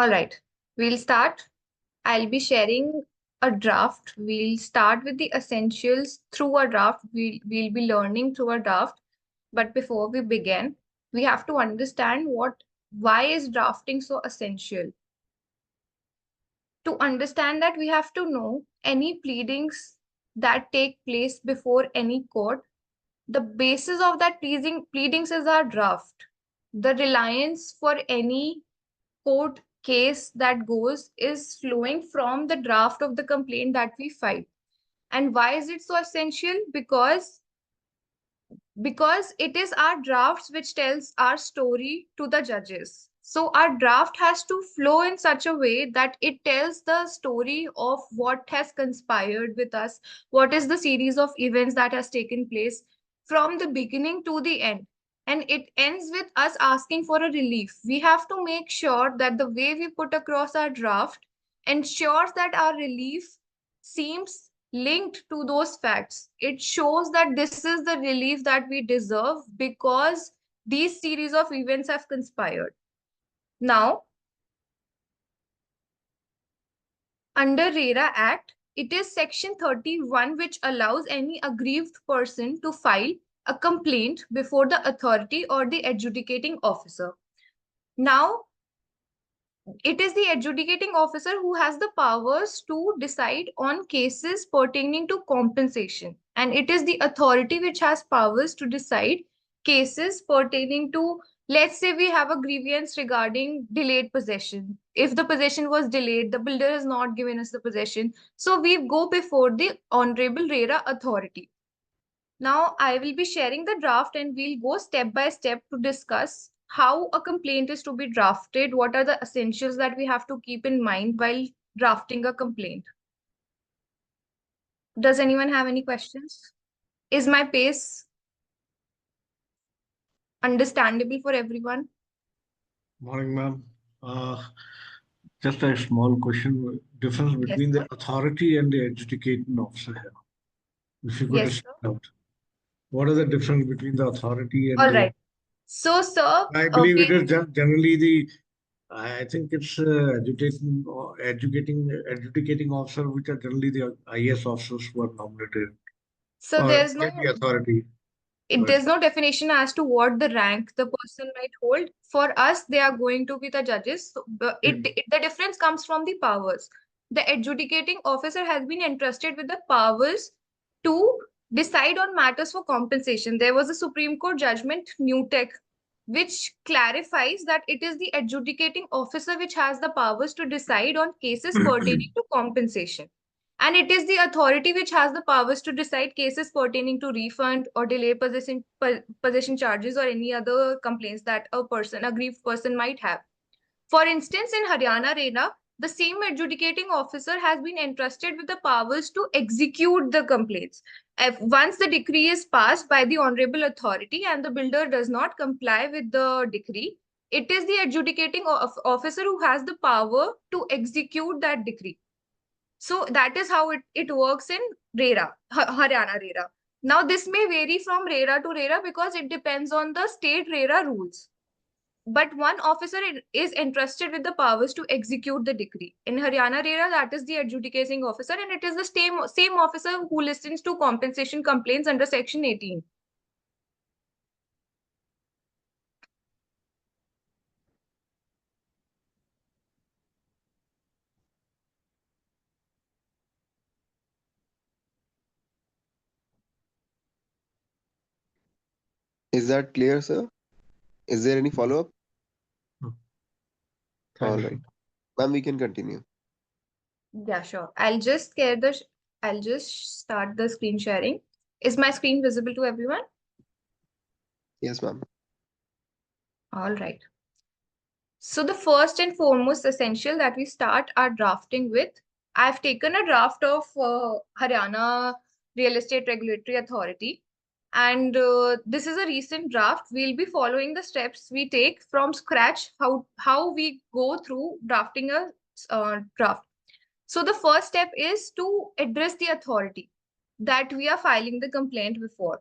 All right, we'll start. I'll be sharing a draft. We'll start with the essentials through a draft. We'll be learning through a draft. But before we begin, we have to understand why is drafting so essential? To understand that, we have to know any pleadings that take place before any court. The basis of that pleadings is our draft. The reliance for any court case that goes is flowing from the draft of the complaint that we file. And why is it so essential? Because it is our drafts which tells our story to the judges. So our draft has to flow in such a way that it tells the story of what has conspired with us, what is the series of events that has taken place from the beginning to the end. And it ends with us asking for a relief. We have to make sure that the way we put across our draft ensures that our relief seems linked to those facts. It shows that this is the relief that we deserve because these series of events have conspired. Now, under RERA Act, it is Section 31 which allows any aggrieved person to file a complaint before the authority or the adjudicating officer. Now, it is the adjudicating officer who has the powers to decide on cases pertaining to compensation. And it is the authority which has powers to decide cases pertaining to, let's say we have a grievance regarding delayed possession. If the possession was delayed, the builder has not given us the possession. So we go before the Honorable RERA authority. Now I will be sharing the draft and we'll go step by step to discuss how a complaint is to be drafted, what are the essentials that we have to keep in mind while drafting a complaint. Does anyone have any questions? Is my pace understandable for everyone? Morning, ma'am. Just a small question. Difference Yes, between sir. the authority and the adjudicating officer here. If you could Yes, just sir. out. What is the difference between the authority and All the? right. So, sir, I believe it we is generally the. I think it's adjudicating officer, which are generally the IS officers who are nominated, so or there's maybe authority. there's no definition as to what the rank the person might hold. For us, they are going to be the judges. So the difference comes from the powers. The adjudicating officer has been entrusted with the powers to decide on matters for compensation. There was a Supreme Court judgment, Newtek, which clarifies that it is the adjudicating officer which has the powers to decide on cases pertaining to compensation. And it is the authority which has the powers to decide cases pertaining to refund or delay possession charges or any other complaints that a aggrieved person might have. For instance, in Haryana RERA, the same adjudicating officer has been entrusted with the powers to execute the complaints. Once the decree is passed by the honorable authority and the builder does not comply with the decree, it is the adjudicating officer who has the power to execute that decree. So that is how it works in RERA, Haryana RERA. Now, this may vary from RERA to RERA because it depends on the state RERA rules. But one officer is entrusted with the powers to execute the decree. In Haryana RERA, that is the adjudicating officer, and it is the same officer who listens to compensation complaints under Section 18. Is that clear, sir? Is there any follow-up? Thank All you. right. Ma'am, we can continue. Yeah, sure. I'll just start the screen sharing. Is my screen visible to everyone? Yes, ma'am. All right. So the first and foremost essential that we start our drafting with, I've taken a draft of Haryana Real Estate Regulatory Authority. And this is a recent draft. We'll be following the steps we take from scratch, how we go through drafting a draft. So the first step is to address the authority that we are filing the complaint before.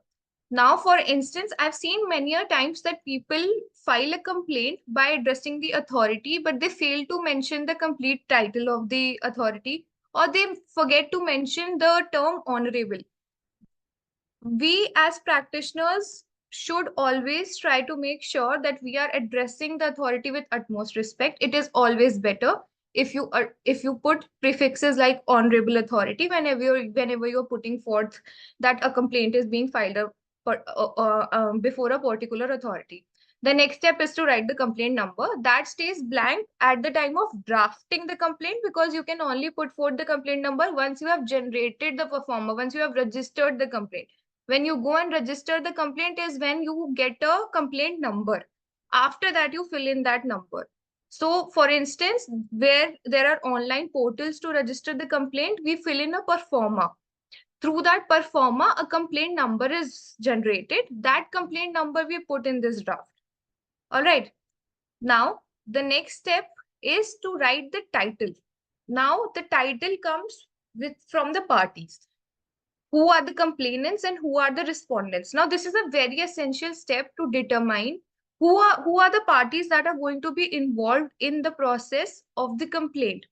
Now, for instance, I've seen many a times that people file a complaint by addressing the authority, but they fail to mention the complete title of the authority, or they forget to mention the term honorable. We as practitioners should always try to make sure that we are addressing the authority with utmost respect. It is always better if you put prefixes like honorable authority whenever you're putting forth that a complaint is being filed before a particular authority. The next step is to write the complaint number. That stays blank at the time of drafting the complaint, because you can only put forth the complaint number once you have generated the performer, once you have registered the complaint. When you go and register the complaint is when you get a complaint number. After that, you fill in that number. So, for instance, where there are online portals to register the complaint, we fill in a performer. Through that performer, a complaint number is generated. That complaint number we put in this draft. All right. Now, the next step is to write the title. Now, the title comes from the parties. Who are the complainants and who are the respondents? Now, this is a very essential step to determine who are the parties that are going to be involved in the process of the complaint.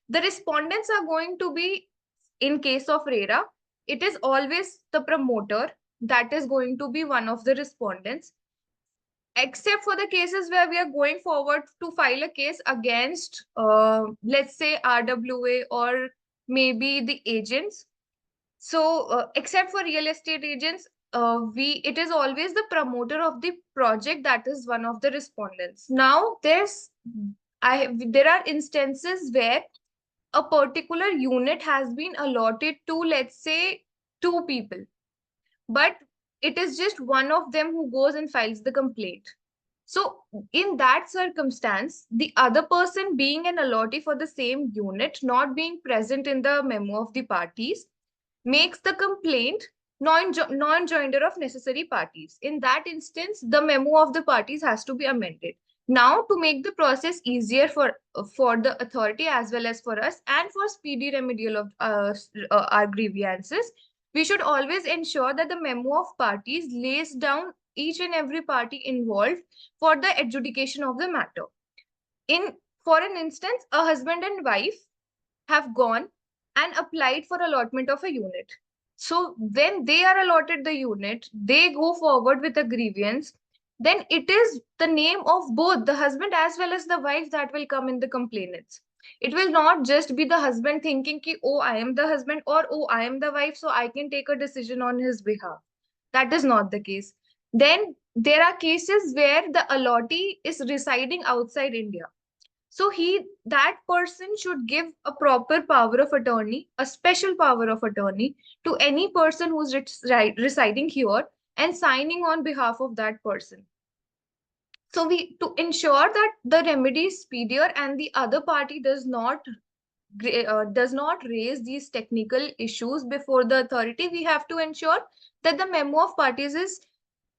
The respondents are going to be, in case of RERA, it is always the promoter that is going to be one of the respondents, except for the cases where we are going forward to file a case against, let's say, RWA or maybe the agents. So, except for real estate agents, it is always the promoter of the project that is one of the respondents. Now, there are instances where a particular unit has been allotted to, let's say, 2 people, but it is just one of them who goes and files the complaint. So, in that circumstance, the other person being an allottee for the same unit, not being present in the memo of the parties, makes the complaint non-joinder of necessary parties. In that instance, the memo of the parties has to be amended. Now, to make the process easier for the authority as well as for us, and for speedy remedial of our grievances, we should always ensure that the memo of parties lays down each and every party involved for the adjudication of the matter. For an instance, a husband and wife have gone and applied for allotment of a unit. So when they are allotted the unit, they go forward with a grievance, then it is the name of both the husband as well as the wife that will come in the complainants. It will not just be the husband thinking ki, oh, I am the husband, or oh, I am the wife, so I can take a decision on his behalf. That is not the case. Then there are cases where the allottee is residing outside India. So that person should give a proper power of attorney, a special power of attorney, to any person who's residing here and signing on behalf of that person. So to ensure that the remedy is speedier and the other party does not raise these technical issues before the authority, we have to ensure that the memo of parties is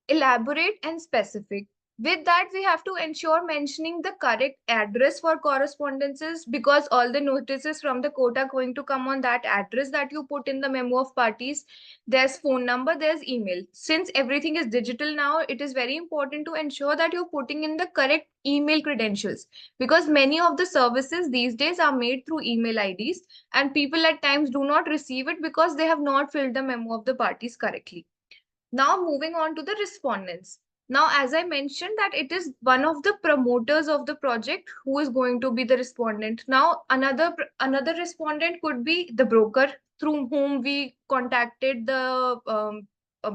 elaborate and specific. With that, we have to ensure mentioning the correct address for correspondences, because all the notices from the court are going to come on that address that you put in the memo of parties. There's phone number, there's email. Since everything is digital now, it is very important to ensure that you're putting in the correct email credentials, because many of the services these days are made through email IDs, and people at times do not receive it because they have not filled the memo of the parties correctly. Now, moving on to the respondents. Now, as I mentioned, that it is one of the promoters of the project who is going to be the respondent. Now, another respondent could be the broker through whom we contacted the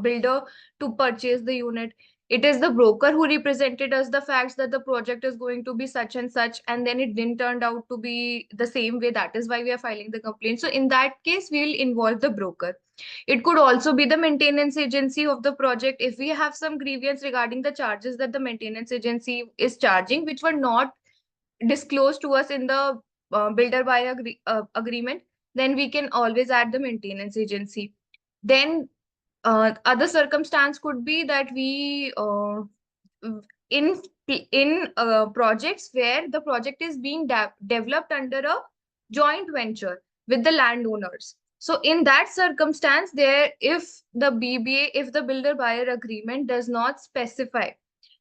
builder to purchase the unit. It is the broker who represented us the facts that the project is going to be such and such, and then it didn't turn out to be the same way. That is why we are filing the complaint. So in that case, we will involve the broker. It could also be the maintenance agency of the project. If we have some grievance regarding the charges that the maintenance agency is charging, which were not disclosed to us in the builder buyer agreement, then we can always add the maintenance agency. Then other circumstance could be that we in projects where the project is being developed under a joint venture with the landowners. So in that circumstance, if the BBA, if the builder buyer agreement does not specify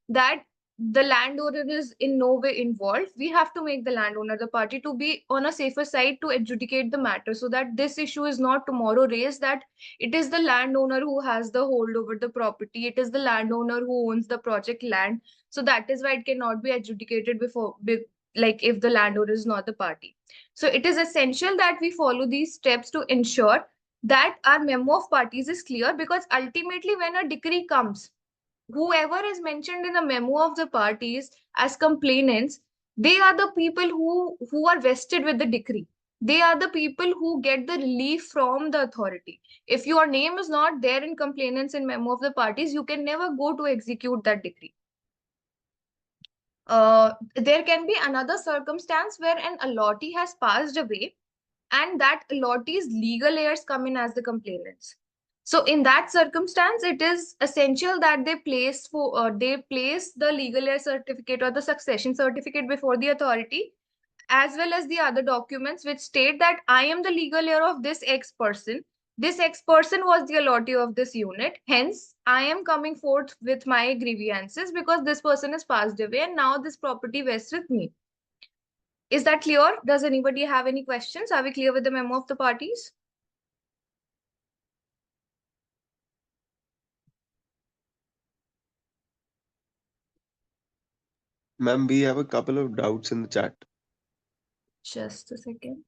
that the landowner is in no way involved, we have to make the landowner the party to be on a safer side to adjudicate the matter, so that this issue is not tomorrow raised that it is the landowner who has the hold over the property, it is the landowner who owns the project land. So that is why it cannot be adjudicated like if the landowner is not the party. So it is essential that we follow these steps to ensure that our memo of parties is clear, because ultimately when a decree comes, whoever is mentioned in the memo of the parties as complainants, they are the people who are vested with the decree. They are the people who get the relief from the authority. If your name is not there in complainants in memo of the parties, you can never go to execute that decree. There can be another circumstance where an allottee has passed away and that allottee's legal heirs come in as the complainants. So in that circumstance, it is essential that they place the legal heir certificate or the succession certificate before the authority, as well as the other documents which state that I am the legal heir of this X person. This X person was the allottee of this unit. Hence, I am coming forth with my grievances because this person has passed away and now this property vests with me. Is that clear? Does anybody have any questions? Are we clear with the memo of the parties? Ma'am, we have a couple of doubts in the chat. Just a second.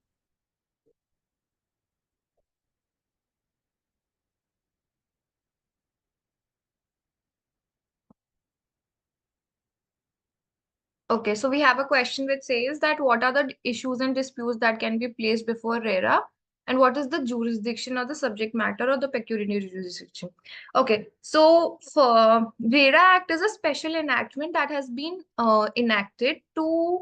Okay, so we have a question which says that what are the issues and disputes that can be placed before RERA, and what is the jurisdiction or the subject matter or the pecuniary jurisdiction? Okay, so for RERA Act is a special enactment that has been enacted to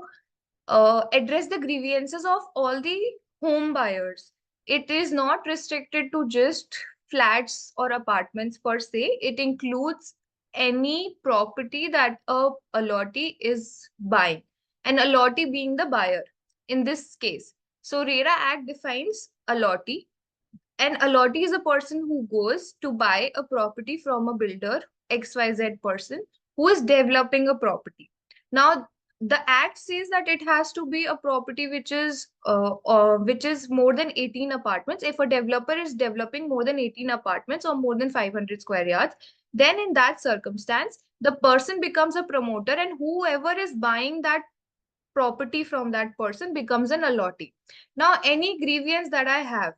address the grievances of all the home buyers. It is not restricted to just flats or apartments per se. It includes any property that a allottee is buying, an allottee being the buyer in this case. So RERA Act defines allottee. An allottee is a person who goes to buy a property from a builder, XYZ person, who is developing a property. Now, the act says that it has to be a property which is more than 18 apartments. If a developer is developing more than 18 apartments or more than 500 square yards, then in that circumstance, the person becomes a promoter, and whoever is buying that property from that person becomes an allottee. Now, any grievance that I have,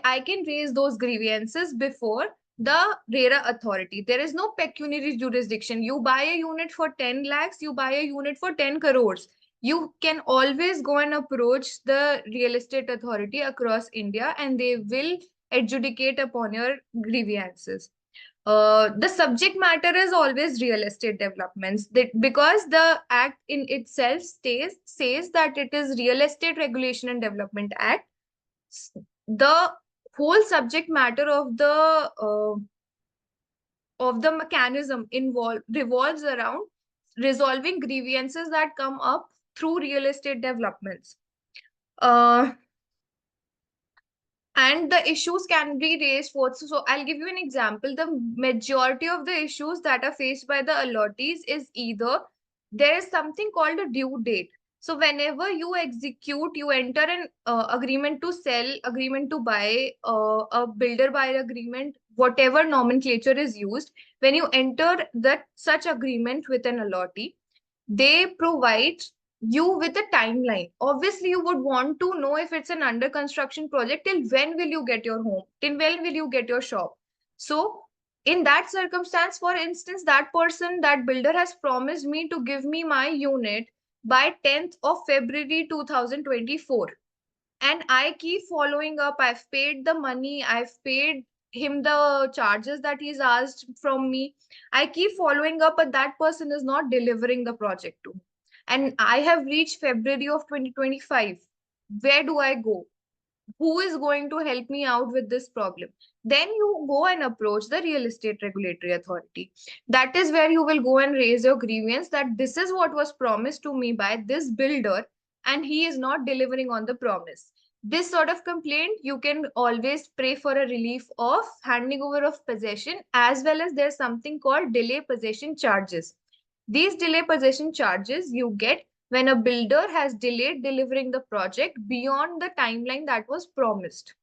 I can raise those grievances before the RERA authority. There is no pecuniary jurisdiction. You buy a unit for 10 lakhs, you buy a unit for 10 crores. You can always go and approach the real estate authority across India and they will adjudicate upon your grievances. The subject matter is always real estate developments, because the act in itself says that it is Real Estate Regulation and Development Act. The whole subject matter of the mechanism revolves around resolving grievances that come up through real estate developments. And the issues can be raised for, so I'll give you an example. The majority of the issues that are faced by the allottees is either there is something called a due date. So whenever you execute, you enter an agreement to sell, agreement to buy, a builder buyer agreement, whatever nomenclature is used, when you enter that such agreement with an allottee, they provide you with a timeline. Obviously, you would want to know if it's an under construction project, till when will you get your home? Till when will you get your shop? So in that circumstance, for instance, that person, that builder has promised me to give me my unit by 10th of February 2024. And I keep following up. I've paid the money. I've paid him the charges that he's asked from me. I keep following up, but that person is not delivering the project to me. And I have reached February of 2025. Where do I go? Who is going to help me out with this problem? Then you go and approach the Real Estate Regulatory Authority. That is where you will go and raise your grievance that this is what was promised to me by this builder and he is not delivering on the promise. This sort of complaint, you can always pray for a relief of handing over of possession, as well as there's something called delay possession charges. These delay possession charges you get when a builder has delayed delivering the project beyond the timeline that was promised.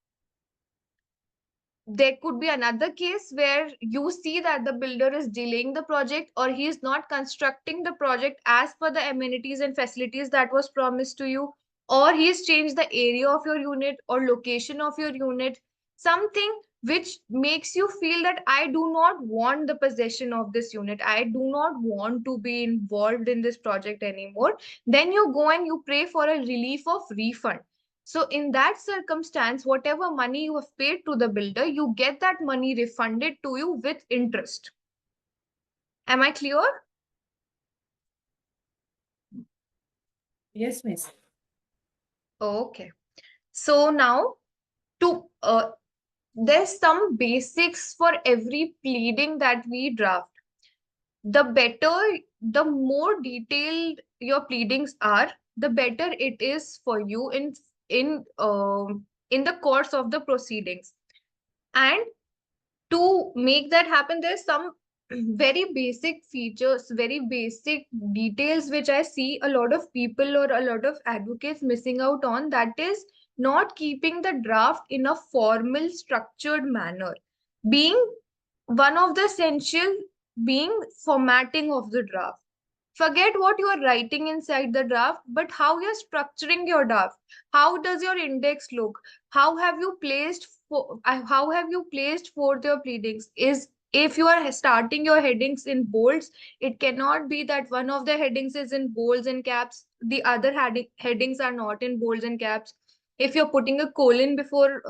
There could be another case where you see that the builder is delaying the project, or he is not constructing the project as per the amenities and facilities that was promised to you, or he has changed the area of your unit or location of your unit, something which makes you feel that I do not want the possession of this unit, I do not want to be involved in this project anymore. Then you go and you pray for a relief of refund. So in that circumstance, whatever money you have paid to the builder, you get that money refunded to you with interest. Am I clear? Yes, miss. Okay. So now there's some basics for every pleading that we draft. The better, the more detailed your pleadings are, the better it is for you in the course of the proceedings. And to make that happen, there's some very basic features, very basic details which I see a lot of people or a lot of advocates missing out on. That is not keeping the draft in a formal, structured manner. Being one of the essential, being formatting of the draft. Forget what you are writing inside the draft, but how you're structuring your draft. How does your index look? How have you placed how have you placed forth your pleadings? Is if you are starting your headings in bolds, it cannot be that one of the headings is in bolds and caps, the other headings are not in bolds and caps. If you're putting a colon before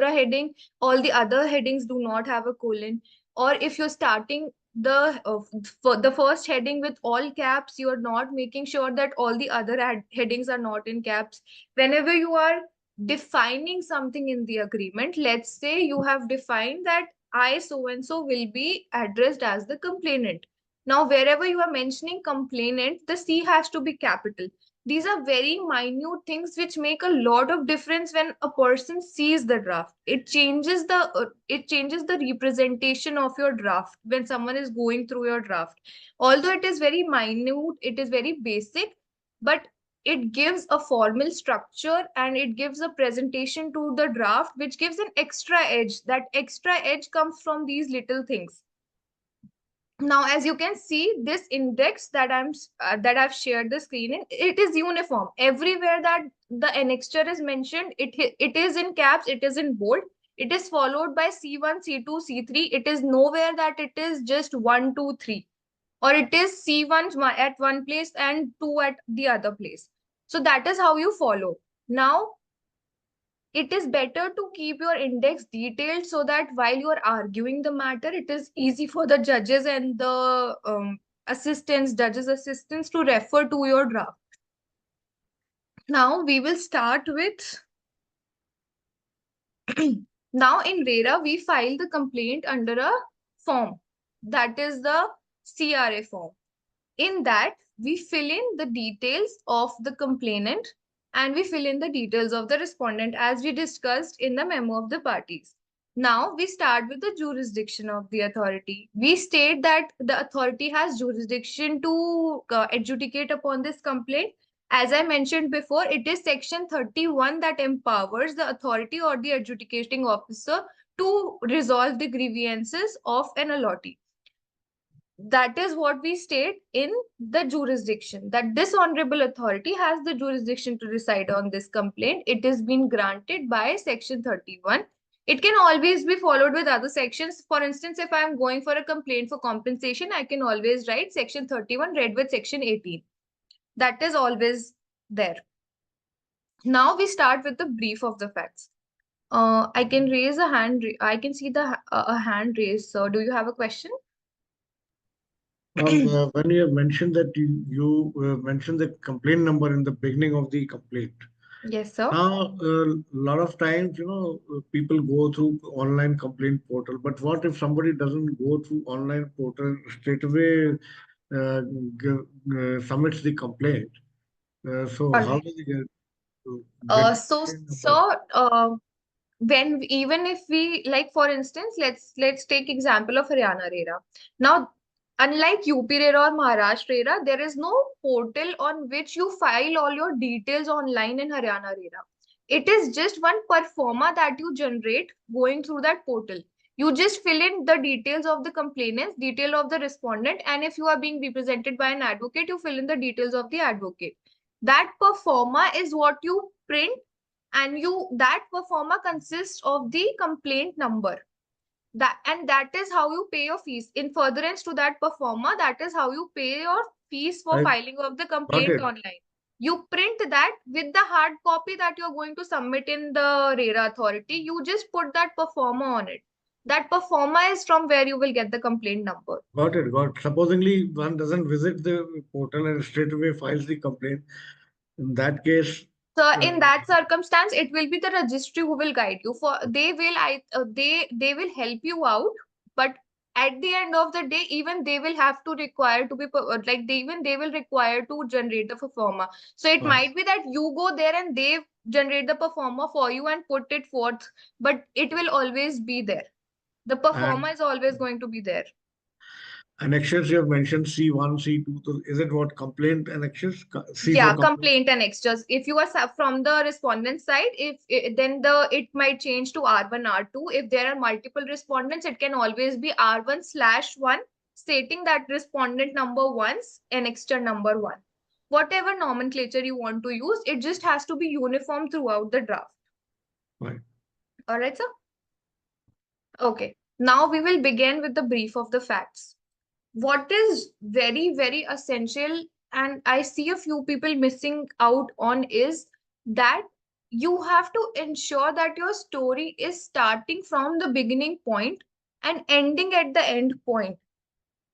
a heading, all the other headings do not have a colon. Or if you're starting for the first heading with all caps, you are not making sure that all the other headings are not in caps. Whenever you are defining something in the agreement, let's say you have defined that I so and so will be addressed as the complainant. Now wherever you are mentioning complainant, the C has to be capital. These are very minute things which make a lot of difference when a person sees the draft. It changes the representation of your draft when someone is going through your draft. Although it is very minute, it is very basic, but it gives a formal structure and it gives a presentation to the draft which gives an extra edge. That extra edge comes from these little things. Now, as you can see, this index that I've shared the screen in, it is uniform everywhere that the annexure is mentioned. It is in caps, it is in bold, it is followed by C1, C2, C3. It is nowhere that it is just 1, 2, 3, or it is C1 at one place and 2 at the other place. So that is how you follow. Now, it is better to keep your index detailed so that while you are arguing the matter, it is easy for the judges and the judges assistants to refer to your draft. Now we will start with now in RERA, we file the complaint under a form, that is the CRA form. In that, we fill in the details of the complainant and we fill in the details of the respondent as we discussed in the memo of the parties. Now we start with the jurisdiction of the authority. We state that the authority has jurisdiction to adjudicate upon this complaint. As I mentioned before, it is section 31 that empowers the authority or the adjudicating officer to resolve the grievances of an allottee. That is what we state in the jurisdiction, that this honorable authority has the jurisdiction to decide on this complaint. It is been granted by section 31. It can always be followed with other sections. For instance, if I am going for a complaint for compensation, I can always write section 31 read with section 18. That is always there. Now we start with the brief of the facts. I can raise a hand. I can see a hand raised. So do you have a question? When you have mentioned that you mentioned the complaint number in the beginning of the complaint. Yes, sir. Now, a lot of times, people go through online complaint portal, but what if somebody doesn't go through online portal straight away, submits the complaint? So how Alright. does he get? get the So, complaint number? when even if we like, for instance, let's take example of Haryana RERA. Now, unlike UP RERA or Maharashtra RERA, there is no portal on which you file all your details online in Haryana RERA. It is just one performa that you generate going through that portal. You just fill in the details of the complainants, detail of the respondent, and if you are being represented by an advocate, you fill in the details of the advocate. That performa is what you print, and that performa consists of the complaint number. That is how you pay your fees. In furtherance to that performa, that is how you pay your fees for I filing of the got complaint it. online. You print that with the hard copy that you're going to submit in the RERA authority. You just put that performa on it. That performa is from where you will get the complaint number. Got it. Got. Supposingly, one doesn't visit the portal and straight away files the complaint. In that case, So uh, in that circumstance, it will be the registry who will guide you. For they will help you out, but at the end of the day, even they will have to require to be like they will require to generate the performer. So it uh, might be that you go there and they generate the performer for you and put it forth, but it will always be there. The performer and is always going to be there. annexures you have mentioned C1, C2. So is it what complaint annexures? C for Yeah, complaint. complaint and extras. If you are from the respondent side, if then it might change to R1, R2. If there are multiple respondents, it can always be R1/1, stating that respondent number one's an extra number one. Whatever nomenclature you want to use, it just has to be uniform throughout the draft. Right. All right, sir? Okay. Now we will begin with the brief of the facts. What is very, very essential, and I see a few people missing out on, is that you have to ensure that your story is starting from the beginning point and ending at the end point.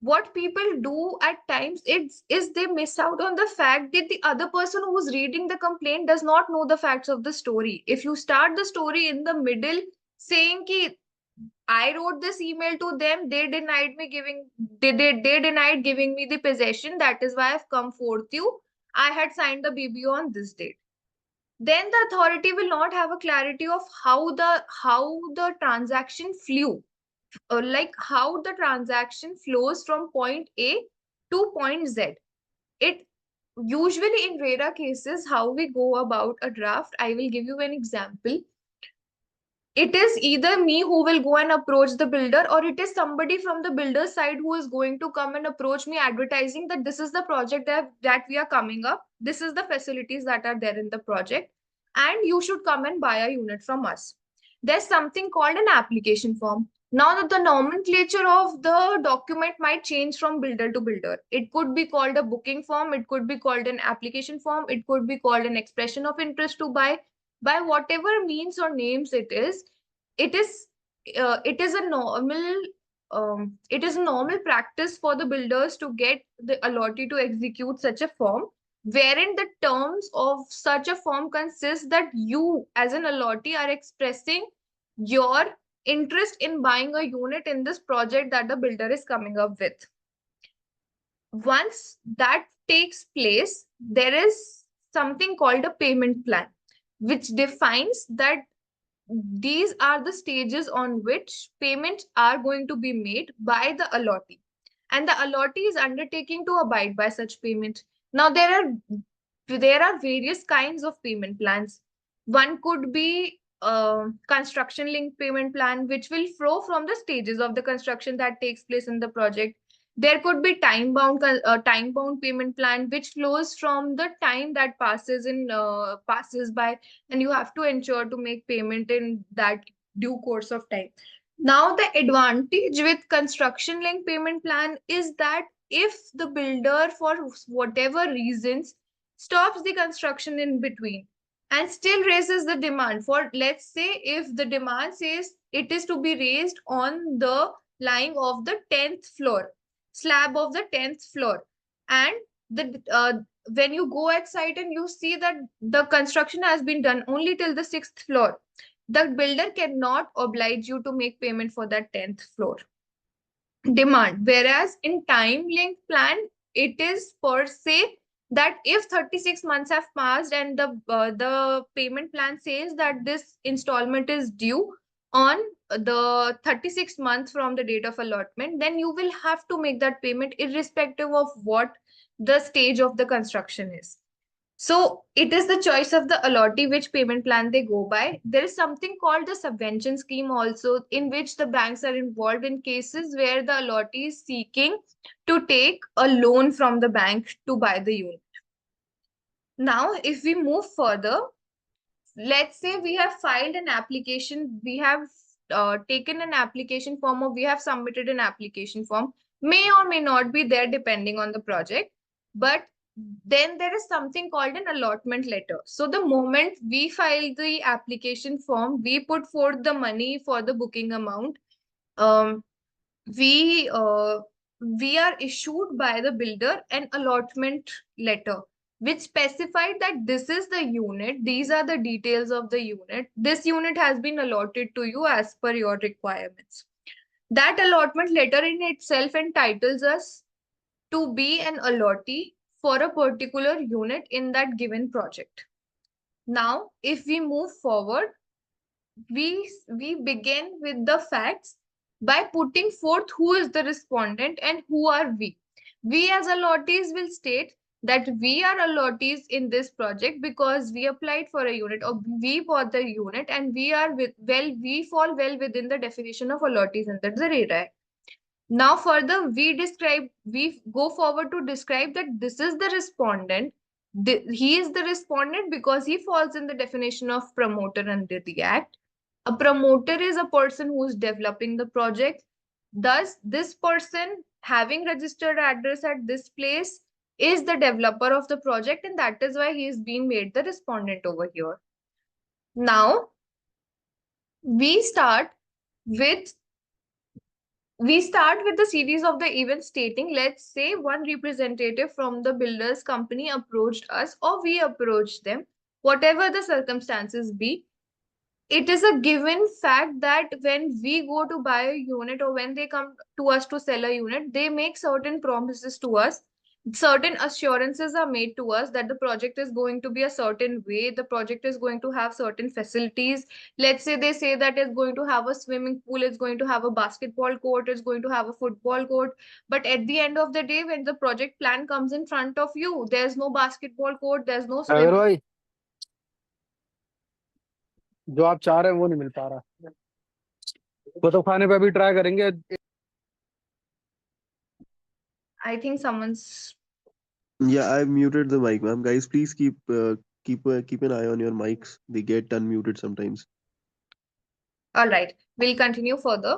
What people do at times is they miss out on the fact that the other person who's reading the complaint does not know the facts of the story. If you start the story in the middle saying ki I wrote this email to them. They denied me giving. They denied giving me the possession. That is why I've come forth you. I had signed the BBO on this date. Then the authority will not have a clarity of how the transaction flew, or like how the transaction flows from point A to point Z. It usually in RERA cases, how we go about a draft. I will give you an example. It is either me who will go and approach the builder, or it is somebody from the builder side who is going to come and approach me advertising that this is the project that we are coming up. This is the facilities that are there in the project, and you should come and buy a unit from us. There's something called an application form. Now that the nomenclature of the document might change from builder to builder. It could be called a booking form, it could be called an application form, it could be called an expression of interest to buy. By whatever means or names it is it is a normal practice for the builders to get the allotee to execute such a form, wherein the terms of such a form consist that you as an allotee are expressing your interest in buying a unit in this project that the builder is coming up with. Once that takes place, there is something called a payment plan, which defines that these are the stages on which payments are going to be made by the allotee, and the allotee is undertaking to abide by such payment. Now there are various kinds of payment plans. One could be construction linked payment plan, which will flow from the stages of the construction that takes place in the project. There could be time bound payment plan, which flows from the time that passes by, and you have to ensure to make payment in that due course of time. Now, the advantage with construction linked payment plan is that if the builder, for whatever reasons, stops the construction in between and still raises the demand for, let's say, if the demand says it is to be raised on the lying of the 10th floor, slab of the 10th floor, and when you go at site and you see that the construction has been done only till the 6th floor, the builder cannot oblige you to make payment for that 10th floor demand. Whereas in time linked plan, it is per se that if 36 months have passed and the payment plan says that this installment is due on the 36th month from the date of allotment, then you will have to make that payment irrespective of what the stage of the construction is. So it is the choice of the allottee which payment plan they go by. There is something called the subvention scheme also, in which the banks are involved in cases where the allottee is seeking to take a loan from the bank to buy the unit. Now, if we move further, let's say we have filed an application, we have taken an application form, or we have submitted an application form, may or may not be there depending on the project, but then there is something called an allotment letter. So the moment we file the application form, we put forth the money for the booking amount. Um, we uh, we are issued by the builder an allotment letter which specified that this is the unit, these are the details of the unit, this unit has been allotted to you as per your requirements. That allotment letter in itself entitles us to be an allottee for a particular unit in that given project. Now, if we move forward, we begin with the facts by putting forth who is the respondent and who are we. We as allottees will state that we are allottees in this project because we applied for a unit or we bought the unit, and we are we fall well within the definition of allottees under the RERA Act. Now further, we go forward to describe that this is the respondent. He is the respondent because he falls in the definition of promoter under the Act. A promoter is a person who is developing the project. Thus, this person having registered address at this place is the developer of the project, and that is why he is being made the respondent over here. Now, we start with the series of the events stating, let's say one representative from the builders company approached us or we approached them, whatever the circumstances be. It is a given fact that when we go to buy a unit or when they come to us to sell a unit, they make certain promises to us. Certain assurances are made to us that the project is going to be a certain way, the project is going to have certain facilities. Let's say they say that it's going to have a swimming pool, it's going to have a basketball court, it's going to have a football court. But at the end of the day, when the project plan comes in front of you, there's no basketball court, there's no अगर swimming. भाई जो आप चाह रहे हैं वो नहीं मिल पा रहा, वो तो खाने पे अभी ट्राई करेंगे. I think someone's. Yeah, I've muted the mic, ma'am. Guys, please keep an eye on your mics. They get unmuted sometimes. All right, we'll continue further.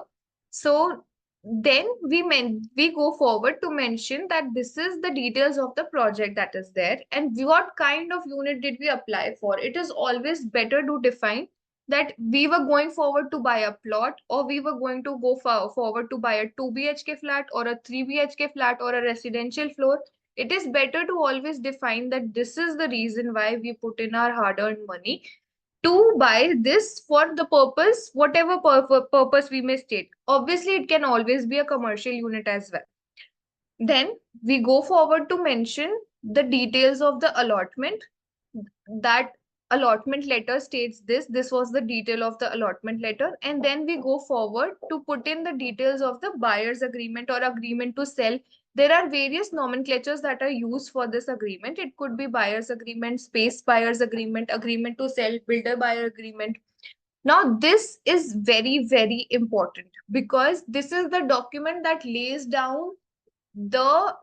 So then we go forward to mention that this is the details of the project that is there and what kind of unit did we apply for. It is always better to define that we were going forward to buy a plot, or we were going to go forward to buy a 2 BHK flat or a 3 BHK flat or a residential floor. It is better to always define that this is the reason why we put in our hard-earned money to buy this for the purpose, whatever purpose we may state. Obviously, it can always be a commercial unit as well. Then we go forward to mention the details of the allotment. That allotment letter states this was the detail of the allotment letter. And then we go forward to put in the details of the buyer's agreement or agreement to sell. There are various nomenclatures that are used for this agreement. It could be buyer's agreement, space buyer's agreement, agreement to sell, builder buyer agreement. Now, this is very, very important because this is the document that lays down the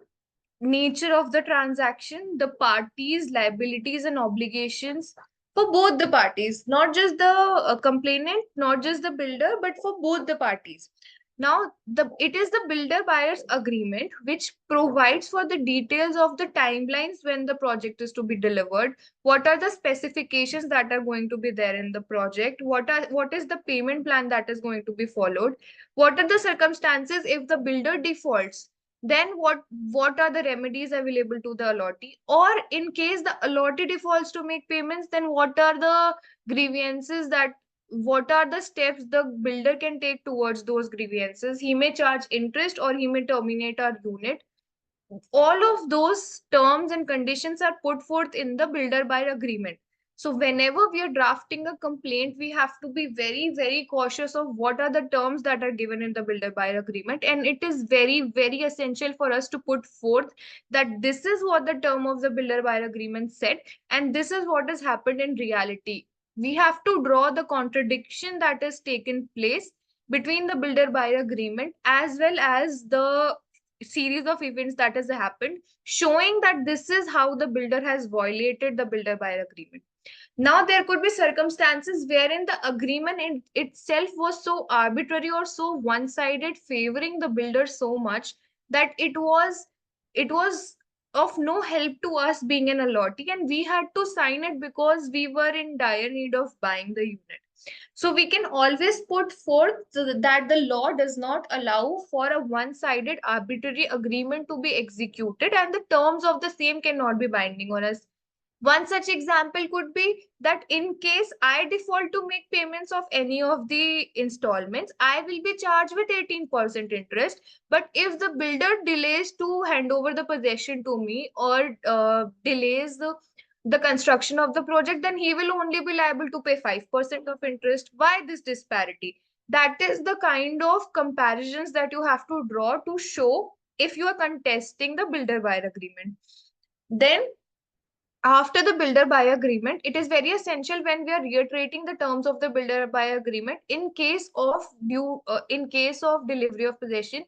nature of the transaction, the parties, liabilities, and obligations for both the parties, not just the complainant, not just the builder, but for both the parties. Now, it is the builder buyer's agreement which provides for the details of the timelines when the project is to be delivered. What are the specifications that are going to be there in the project? What is the payment plan that is going to be followed? What are the circumstances if the builder defaults? Then what are the remedies available to the allottee? Or in case the allottee defaults to make payments, then what are the grievances that what are the steps the builder can take towards those grievances? He may charge interest or he may terminate our unit. all of those terms and conditions are put forth in the builder buyer agreement. So whenever we are drafting a complaint, we have to be very, very cautious of what are the terms that are given in the builder buyer agreement. And it is very, very essential for us to put forth that this is what the term of the builder buyer agreement said, and this is what has happened in reality. We have to draw the contradiction that has taken place between the builder buyer agreement as well as the series of events that has happened, showing that this is how the builder has violated the builder buyer agreement. Now, there could be circumstances wherein the agreement in itself was so arbitrary or so one-sided, favoring the builder so much that it was of no help to us being an allottee, and we had to sign it because we were in dire need of buying the unit. So we can always put forth that the law does not allow for a one-sided arbitrary agreement to be executed, and the terms of the same cannot be binding on us. One such example could be that in case I default to make payments of any of the installments, I will be charged with 18% interest. But if the builder delays to hand over the possession to me or delays the construction of the project, then he will only be liable to pay 5% of interest. Why this disparity? That is the kind of comparisons that you have to draw to show if you are contesting the builder buyer agreement. Then after the builder buyer agreement, it is very essential when we are reiterating the terms of the builder buyer agreement in case of delivery of possession,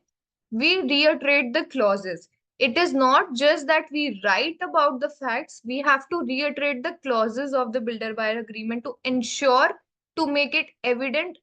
we reiterate the clauses. It is not just that we write about the facts, we have to reiterate the clauses of the builder buyer agreement to ensure, to make it evident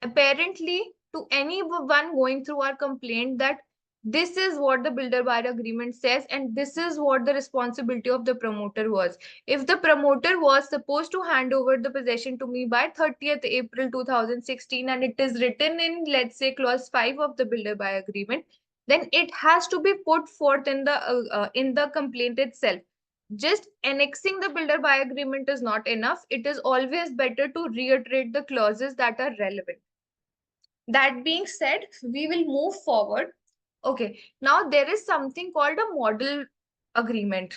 apparently to anyone going through our complaint that this is what the builder buyer agreement says and this is what the responsibility of the promoter was. If the promoter was supposed to hand over the possession to me by 30th April 2016 and it is written in, let's say, clause 5 of the builder buyer agreement, then it has to be put forth in the complaint itself. Just annexing the builder buyer agreement is not enough. It is always better to reiterate the clauses that are relevant. That being said, we will move forward. Okay, now there is something called a model agreement.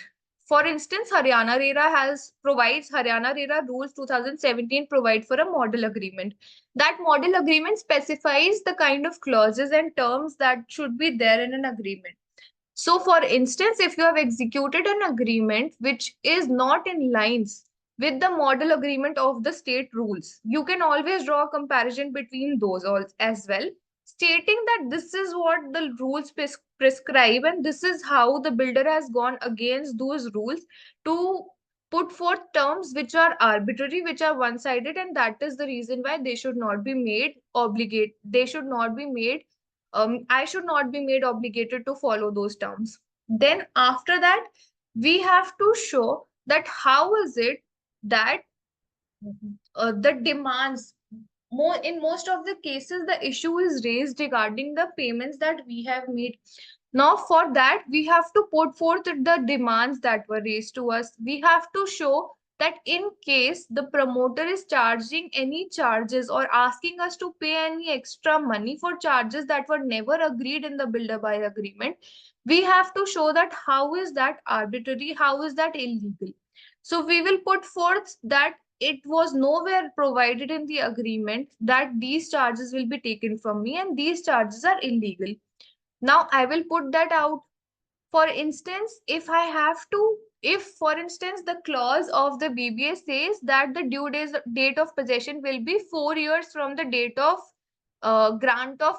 For instance, Haryana RERA rules 2017 provide for a model agreement. That model agreement specifies the kind of clauses and terms that should be there in an agreement. So for instance, if you have executed an agreement which is not in lines with the model agreement of the state rules, you can always draw a comparison between those as well, stating that this is what the rules prescribe and this is how the builder has gone against those rules to put forth terms which are arbitrary, which are one-sided, and that is the reason why they should not be made I should not be made obligated to follow those terms. Then after that, we have to show that how is it that the demands, in most of the cases, the issue is raised regarding the payments that we have made. Now, for that, we have to put forth the demands that were raised to us. We have to show that in case the promoter is charging any charges or asking us to pay any extra money for charges that were never agreed in the builder buyer agreement, we have to show that how is that arbitrary, how is that illegal. So we will put forth that it was nowhere provided in the agreement that these charges will be taken from me and these charges are illegal. Now I will put that out. For instance, if for instance, the clause of the BBA says that the date of possession will be 4 years from the date of grant of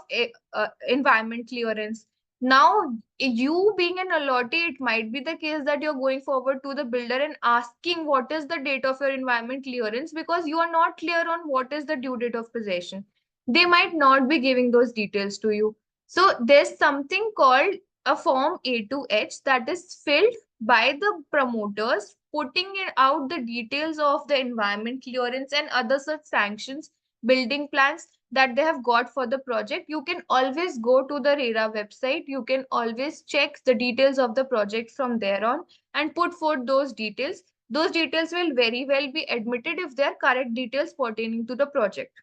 environment clearance. Now, you being an allottee, it might be the case that you're going forward to the builder and asking what is the date of your environment clearance because you are not clear on what is the due date of possession. They might not be giving those details to you. So there's something called a form A2H that is filled by the promoters, putting out the details of the environment clearance and other such sanctions, building plans that they have got for the project. You can always go to the RERA website. You can always check the details of the project from there on and put forth those details. Those details will very well be admitted if they are correct details pertaining to the project.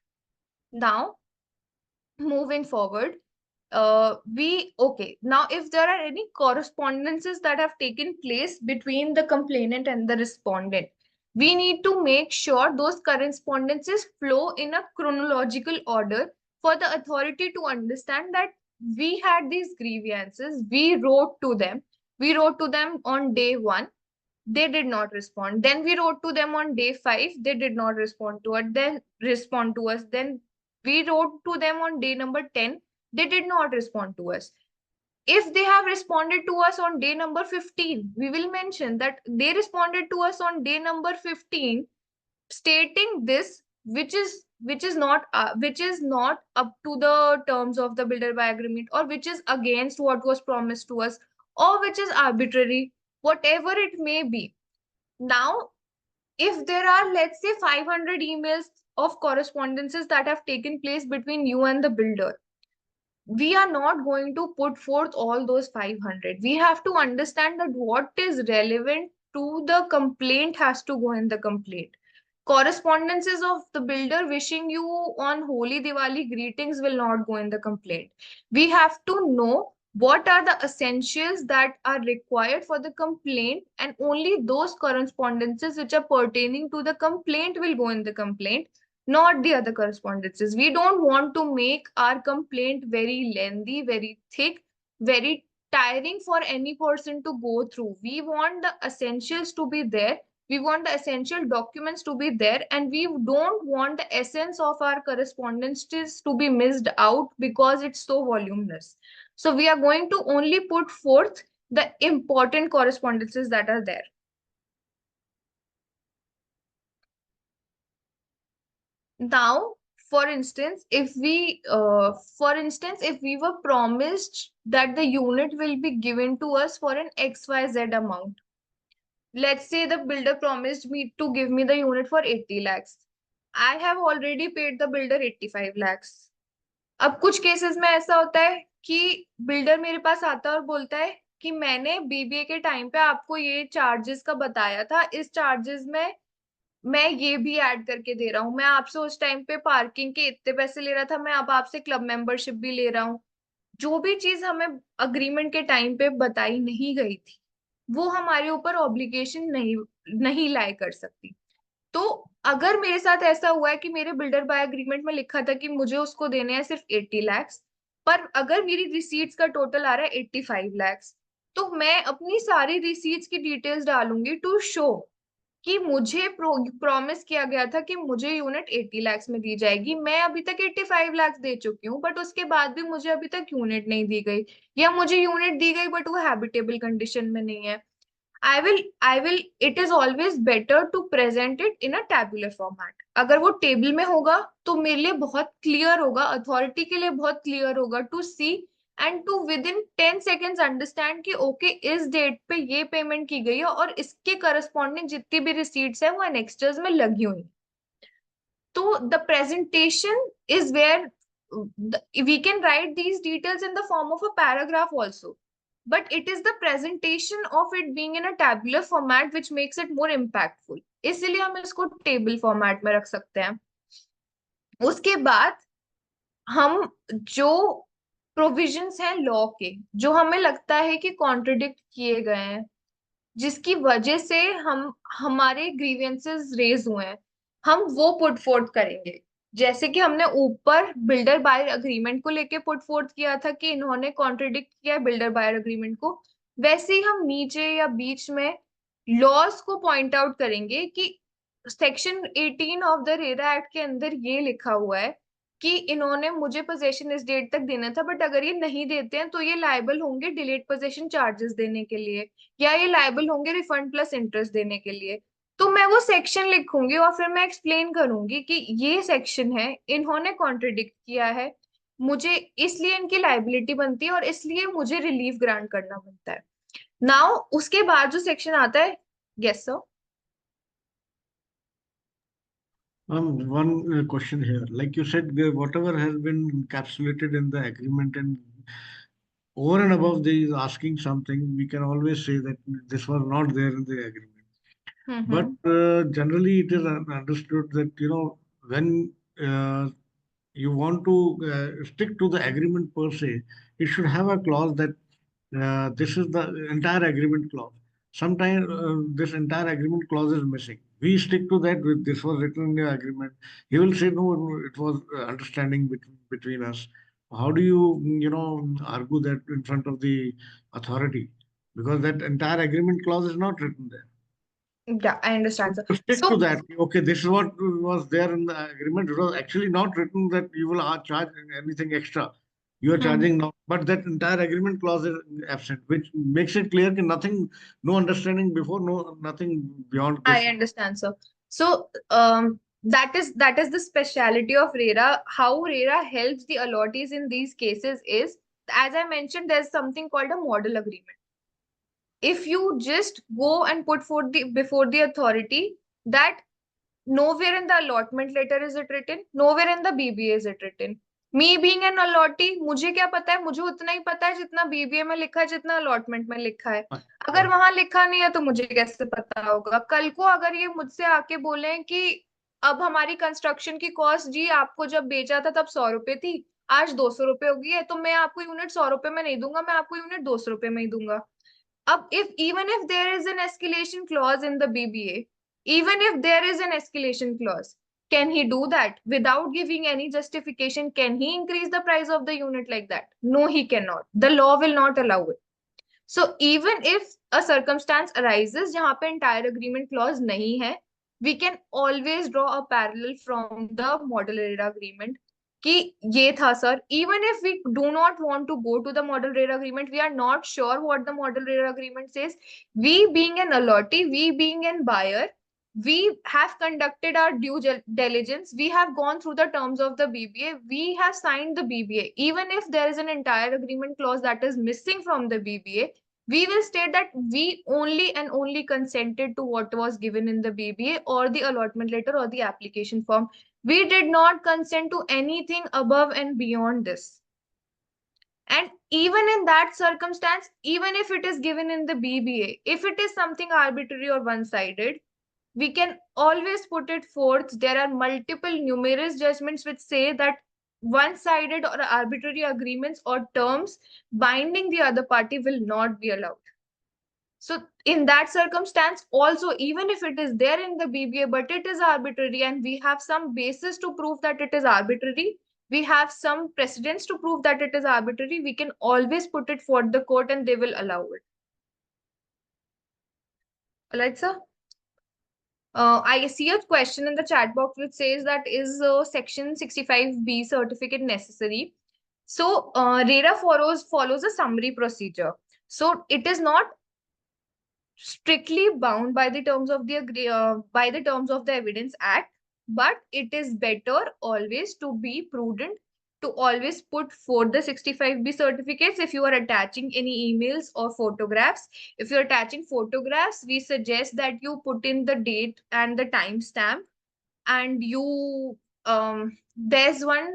Now, moving forward, okay, now if there are any correspondences that have taken place between the complainant and the respondent, we need to make sure those correspondences flow in a chronological order for the authority to understand that we had these grievances, we wrote to them on day 1, they did not respond. Then we wrote to them on day 5, they did not respond to us. Then we wrote to them on day number 10, they did not respond to us. If they have responded to us on day number 15, we will mention that they responded to us on day number 15, stating this, which is not up to the terms of the builder by agreement, or which is against what was promised to us, or which is arbitrary, whatever it may be. Now, if there are, let's say, 500 emails of correspondences that have taken place between you and the builder, we are not going to put forth all those 500. We have to understand that what is relevant to the complaint has to go in the complaint. Correspondences of the builder wishing you on Holy Diwali greetings will not go in the complaint. We have to know what are the essentials that are required for the complaint, and only those correspondences which are pertaining to the complaint will go in the complaint, not the other correspondences. We don't want to make our complaint very lengthy, very thick, very tiring for any person to go through. We want the essentials to be there. We want the essential documents to be there, and we don't want the essence of our correspondences to be missed out because it's so voluminous. So we are going to only put forth the important correspondences that are there. Now, for instance, if we were promised that the unit will be given to us for an XYZ amount, let's say the builder promised me to give me the unit for 80 lakhs. I have already paid the builder 85 lakhs. अब कुछ cases में ऐसा होता है कि builder मेरे पास आता है और बोलता है कि मैंने बीबीए के टाइम पे आपको ये चार्जेस का बताया था, इस चार्जेस में मैं ये भी ऐड करके दे रहा हूँ, मैं आपसे उस टाइम पे पार्किंग के इतने पैसे ले रहा था, मैं अब आपसे क्लब मेंबरशिप भी ले रहा हूँ। जो भी चीज हमें अग्रीमेंट के टाइम पे बताई नहीं गई थी, वो हमारे ऊपर ऑब्लिगेशन नहीं लाई कर सकती। तो अगर मेरे साथ ऐसा हुआ है कि मेरे बिल्डर बाय एग्रीमेंट में लिखा था कि मुझे उसको देने हैं सिर्फ 80 लाख्स, पर अगर मेरी रिसीट्स का टोटल आ रहा है 85 लाख्स, तो मैं अपनी सारी रिसीट्स की डिटेल्स डालूंगी टू शो कि मुझे प्रॉमिस किया गया था कि मुझे यूनिट 80 लाख्स में दी जाएगी, मैं अभी तक 85 लाख दे चुकी हूँ, बट उसके बाद भी मुझे अभी तक यूनिट नहीं दी गई, या मुझे यूनिट दी गई बट वो हैबिटेबल कंडीशन में नहीं है। it is always better to present it in a tabular format. अगर वो टेबल में होगा तो मेरे लिए बहुत क्लियर होगा, अथॉरिटी के लिए बहुत क्लियर होगा to see and to within 10 seconds understand कि ओके इस डेट पे ये पेमेंट की गई है और इसके करस्पॉन्डिंग जितनी भी रिसीट्स है वो एनेक्स्टर्स में लगी हुई। तो the presentation is where we can write these details in the form of a paragraph also, but it is the presentation of it being in a tabular format which makes it more impactful. इसलिए हम इसको table format में रख सकते हैं। उसके बाद हम जो प्रोविजंस हैं लॉ के, जो हमें लगता है कि कॉन्ट्रडिक्ट किए गए हैं, जिसकी वजह से हमारे ग्रीवेंसेस रेज हुए हैं, हम वो पुट फोर्थ करेंगे। जैसे कि हमने ऊपर बिल्डर बायर अग्रीमेंट को लेके पुट फोर्थ किया था कि इन्होंने कॉन्ट्रडिक्ट किया बिल्डर बायर अग्रीमेंट को, वैसे ही हम नीचे या बीच में लॉस को पॉइंट आउट करेंगे कि section 18 of the RERA act के अंदर ये लिखा हुआ है कि इन्होंने मुझे पोजेशन इस डेट तक देना था, बट अगर ये नहीं देते हैं तो ये लायबल होंगे डिलेड पोजेशन चार्जेस देने के लिए, या ये लायबल होंगे रिफंड प्लस इंटरेस्ट देने के लिए। तो मैं वो सेक्शन लिखूंगी और फिर मैं एक्सप्लेन करूंगी कि ये सेक्शन है, इन्होंने कॉन्ट्रडिक्ट किया है, मुझे इसलिए इनकी लाइबिलिटी बनती है और इसलिए मुझे रिलीफ ग्रांट करना बनता है। नाउ उसके बाद जो सेक्शन आता है, yes sir. One question here. Like you said, whatever has been encapsulated in the agreement and over and above these asking something, we can always say that this was not there in the agreement. But generally, it is understood that, when you want to stick to the agreement per se, it should have a clause that this is the entire agreement clause. Sometimes this entire agreement clause is missing. We stick to that with this was written in the agreement. He will say, no, no, it was understanding between us. How do you, argue that in front of the authority? Because that entire agreement clause is not written there. Yeah, I understand, sir. To stick to So, that, okay, this is what was there in the agreement. It was actually not written that you will charge anything extra. You are Mhm. charging now, but that entire agreement clause is absent, which makes it clear that nothing, no understanding before, nothing beyond I this. understand, sir. So, that is the speciality of RERA. How RERA helps the allottees in these cases is, as I mentioned, there's something called a model agreement. If you just go and put forth before the authority that nowhere in the allotment letter is it written, nowhere in the BBA is it written. Me being an allottee, मुझे क्या पता है, मुझे उतना ही पता है जितना BBA में लिखा है, जितना allotment में लिखा है. अगर वहां लिखा नहीं है तो मुझे कैसे पता होगा? कल को अगर ये मुझसे आके बोले कि अब हमारी कंस्ट्रक्शन की कॉस्ट जी आपको जब बेचा था तब 100 रुपए थी, आज 200 रुपए हो गई है, तो मैं आपको यूनिट 100 रुपए में नहीं दूंगा, मैं आपको यूनिट 200 रुपए में ही दूंगा. Up if even if there is an escalation clause in the BBA, even if there is an escalation clause, can he do that without giving any justification? Can he increase the price of the unit like that? No, he cannot. The law will not allow it. So even if a circumstance arises जहाँ पे entire agreement clause नहीं है, we can always draw a parallel from the model RERA agreement कि ये था sir. Even if we do not want to go to the model RERA agreement, we are not sure what the model RERA agreement says. We being an allottee, we being an buyer, we have conducted our due diligence. We have gone through the terms of the BBA. We have signed the BBA. Even if there is an entire agreement clause that is missing from the BBA, we will state that we only and only consented to what was given in the BBA or the allotment letter or the application form. We did not consent to anything above and beyond this. And even in that circumstance, even if it is given in the BBA, if it is something arbitrary or one-sided, we can always put it forth. There are multiple numerous judgments which say that one-sided or arbitrary agreements or terms binding the other party will not be allowed. So in that circumstance, also, even if it is there in the BBA, but it is arbitrary and we have some basis to prove that it is arbitrary, we have some precedents to prove that it is arbitrary, we can always put it for the court and they will allow it. Alright, sir? I see a question in the chat box which says that is section 65B certificate necessary? So RERA follows a summary procedure. So it is not strictly bound by the terms of the Evidence Act, but it is better always to be prudent to always put forth the 65B certificates if you are attaching any emails or photographs. If you're attaching photographs, we suggest that you put in the date and the timestamp, and you there's one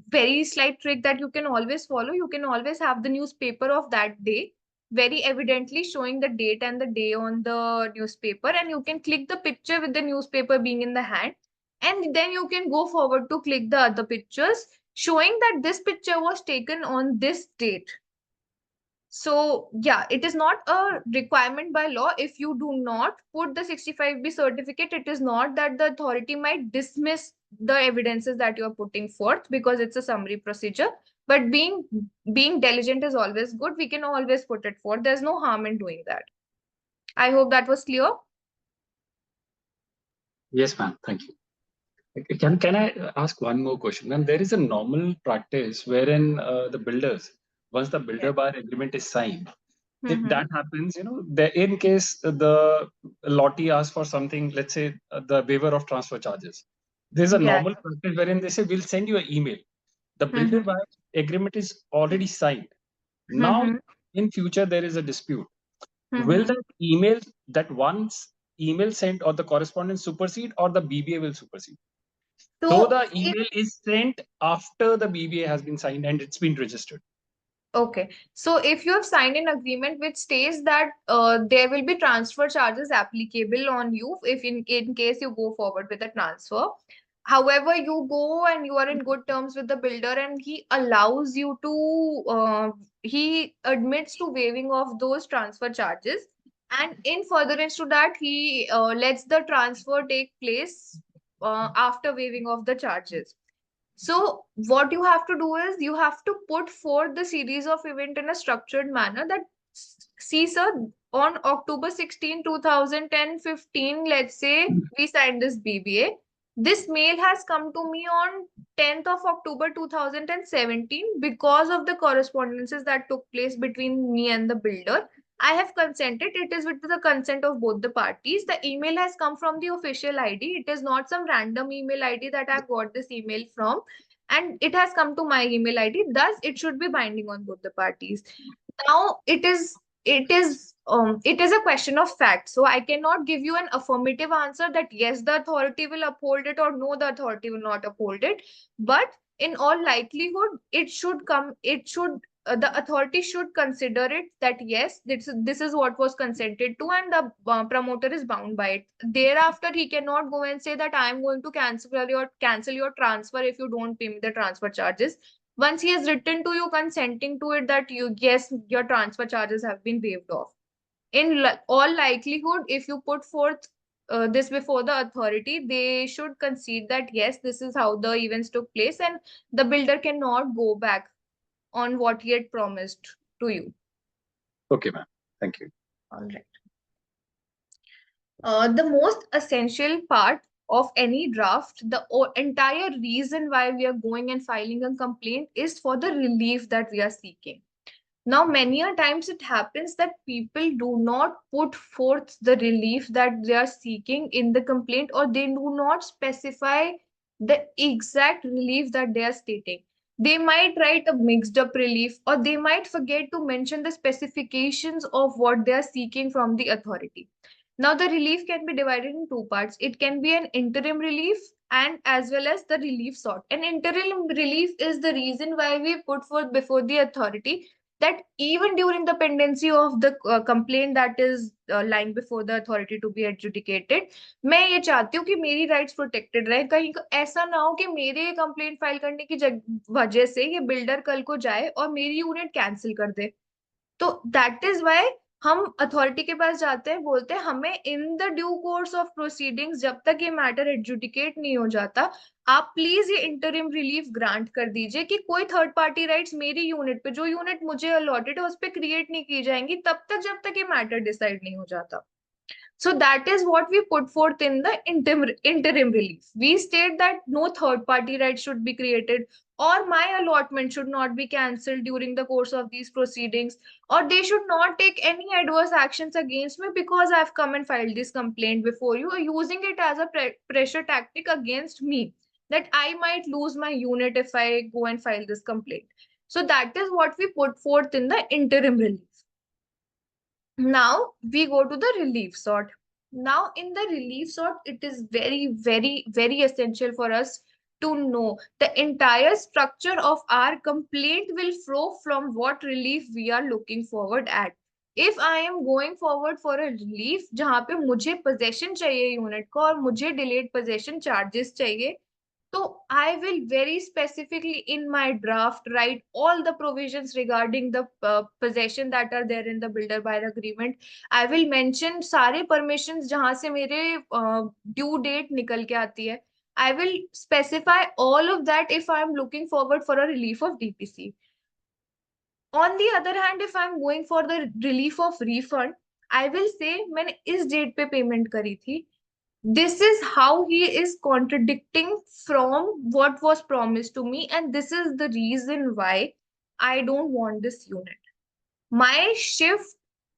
very slight trick that you can always follow. You can always have the newspaper of that day very evidently showing the date and the day on the newspaper, and you can click the picture with the newspaper being in the hand, and then you can go forward to click the other pictures showing that this picture was taken on this date. So yeah, it is not a requirement by law. If you do not put the 65B certificate, it is not that the authority might dismiss the evidences that you are putting forth because it's a summary procedure. But being diligent is always good. We can always put it forth. There's no harm in doing that. I hope that was clear. Yes, ma'am. Thank you. Can I ask one more question? Ma'am, there is a normal practice wherein the builders, once the builder buyer agreement is signed, if that happens, in case the lottee asks for something, let's say the waiver of transfer charges, there's a normal practice wherein they say, we'll send you an email. The builder buyer agreement is already signed. Now, in future, there is a dispute. Will that email, that once email sent or the correspondence supersede, or the BBA will supersede? So the email is sent after the BBA has been signed and it's been registered. Okay, so if you have signed an agreement which states that there will be transfer charges applicable on you if in case you go forward with a transfer, however you go and you are in good terms with the builder and he allows you to he admits to waiving of those transfer charges, and in furtherance to that he lets the transfer take place after waiving of the charges. So what you have to do is you have to put forth the series of event in a structured manner that, see sir, on October 16, 2010, 15, let's say we signed this BBA. This mail has come to me on 10th of October 2017 because of the correspondences that took place between me and the builder. I have consented. It is with the consent of both the parties. The email has come from the official ID. It is not some random email ID that I've got this email from. And it has come to my email ID. Thus, it should be binding on both the parties. Now, it is a question of fact. So I cannot give you an affirmative answer that yes, the authority will uphold it, or no, the authority will not uphold it. But in all likelihood, the authority should consider it that yes, this is what was consented to, and the promoter is bound by it. Thereafter, he cannot go and say that I am going to cancel your transfer if you don't pay me the transfer charges. Once he has written to you consenting to it that yes, your transfer charges have been waived off. In all likelihood, if you put forth this before the authority, they should concede that yes, this is how the events took place, and the builder cannot go back on what he had promised to you. Okay, ma'am. Thank you. All right. The most essential part of any draft, the entire reason why we are going and filing a complaint is for the relief that we are seeking. Now, many a times it happens that people do not put forth the relief that they are seeking in the complaint, or they do not specify the exact relief that they are stating. They might write a mixed up relief, or they might forget to mention the specifications of what they are seeking from the authority. Now, the relief can be divided in two parts. It can be an interim relief and as well as the relief sought. An interim relief is the reason why we put forth before the authority that even during the pendency of the complaint that is lying before the authority to be adjudicated, मैं ये चाहती हूँ कि मेरी rights protected रहे. कहीं ऐसा ना हो कि मेरे complaint file करने की वजह से ये builder कल को जाए और मेरी unit cancel कर दे. तो that is why हम अथॉरिटी के पास जाते हैं, बोलते हैं हमें in the due course of proceedings, जब तक ये मैटर एडजुडिकेट नहीं हो जाता, आप प्लीज ये इंटरिम रिलीफ ग्रांट कर दीजिए कि कोई थर्ड पार्टी राइट्स मेरी यूनिट पे, जो यूनिट मुझे अलॉटेड है, उस पर क्रिएट नहीं की जाएंगी तब तक जब तक ये मैटर डिसाइड नहीं हो जाता. So that is what we put forth in the interim relief. We state that no third party rights should be created, or my allotment should not be cancelled during the course of these proceedings, or they should not take any adverse actions against me because I've come and filed this complaint before you, or using it as a pressure tactic against me that I might lose my unit if I go and file this complaint. So that is what we put forth in the interim relief. Now we go to the relief sort. Now in the relief sort, it is very, very, very essential for us to know the entire structure of our complaint will flow from what relief we are looking forward at. If I am going forward for a relief जहाँ पे मुझे possession चाहिए unit को और मुझे delayed possession charges चाहिए, so I will very specifically in my draft write all the provisions regarding the possession that are there in the builder buyer agreement. I will mention सारे permissions जहाँ से मेरे due date निकल के आती है. I will specify all of that if I am looking forward for a relief of DPC. On the other hand, if I am going for the relief of refund, I will say मैंने इस date पे payment करी थी. This is how he is contradicting from what was promised to me, and this is the reason why I don't want this unit.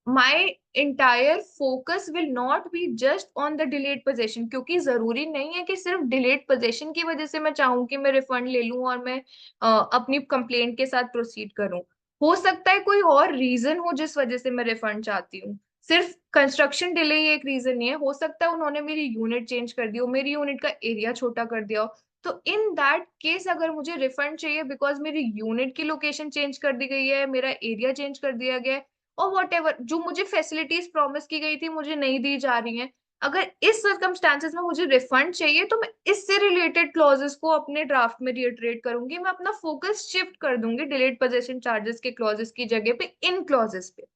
My entire focus will not be just on the delayed possession, क्योंकि जरूरी नहीं है कि सिर्फ delayed possession की वजह से मैं चाहूँ कि मैं refund ले लूँ और मैं अपनी complaint के साथ proceed करूँ. हो सकता है कोई और reason हो जिस वजह से मैं refund चाहती हूँ. सिर्फ कंस्ट्रक्शन डिले ही एक रीजन नहीं है. हो सकता है उन्होंने मेरी यूनिट चेंज कर दी हो, मेरी यूनिट का एरिया छोटा कर दिया हो. तो इन दैट केस अगर मुझे रिफंड चाहिए बिकॉज मेरी यूनिट की लोकेशन चेंज कर दी गई है, मेरा एरिया चेंज कर दिया गया है, और वॉट एवर जो मुझे फैसिलिटीज प्रॉमिस की गई थी मुझे नहीं दी जा रही हैं, अगर इस सर्कमस्टांसेस में मुझे रिफंड चाहिए तो मैं इससे रिलेटेड क्लॉजेस को अपने ड्राफ्ट में रिइटरेट करूंगी, मैं अपना फोकस शिफ्ट कर दूंगी डिलेड पोजेशन चार्जेस के क्लॉजेस की जगह पे इन क्लॉजेस पे.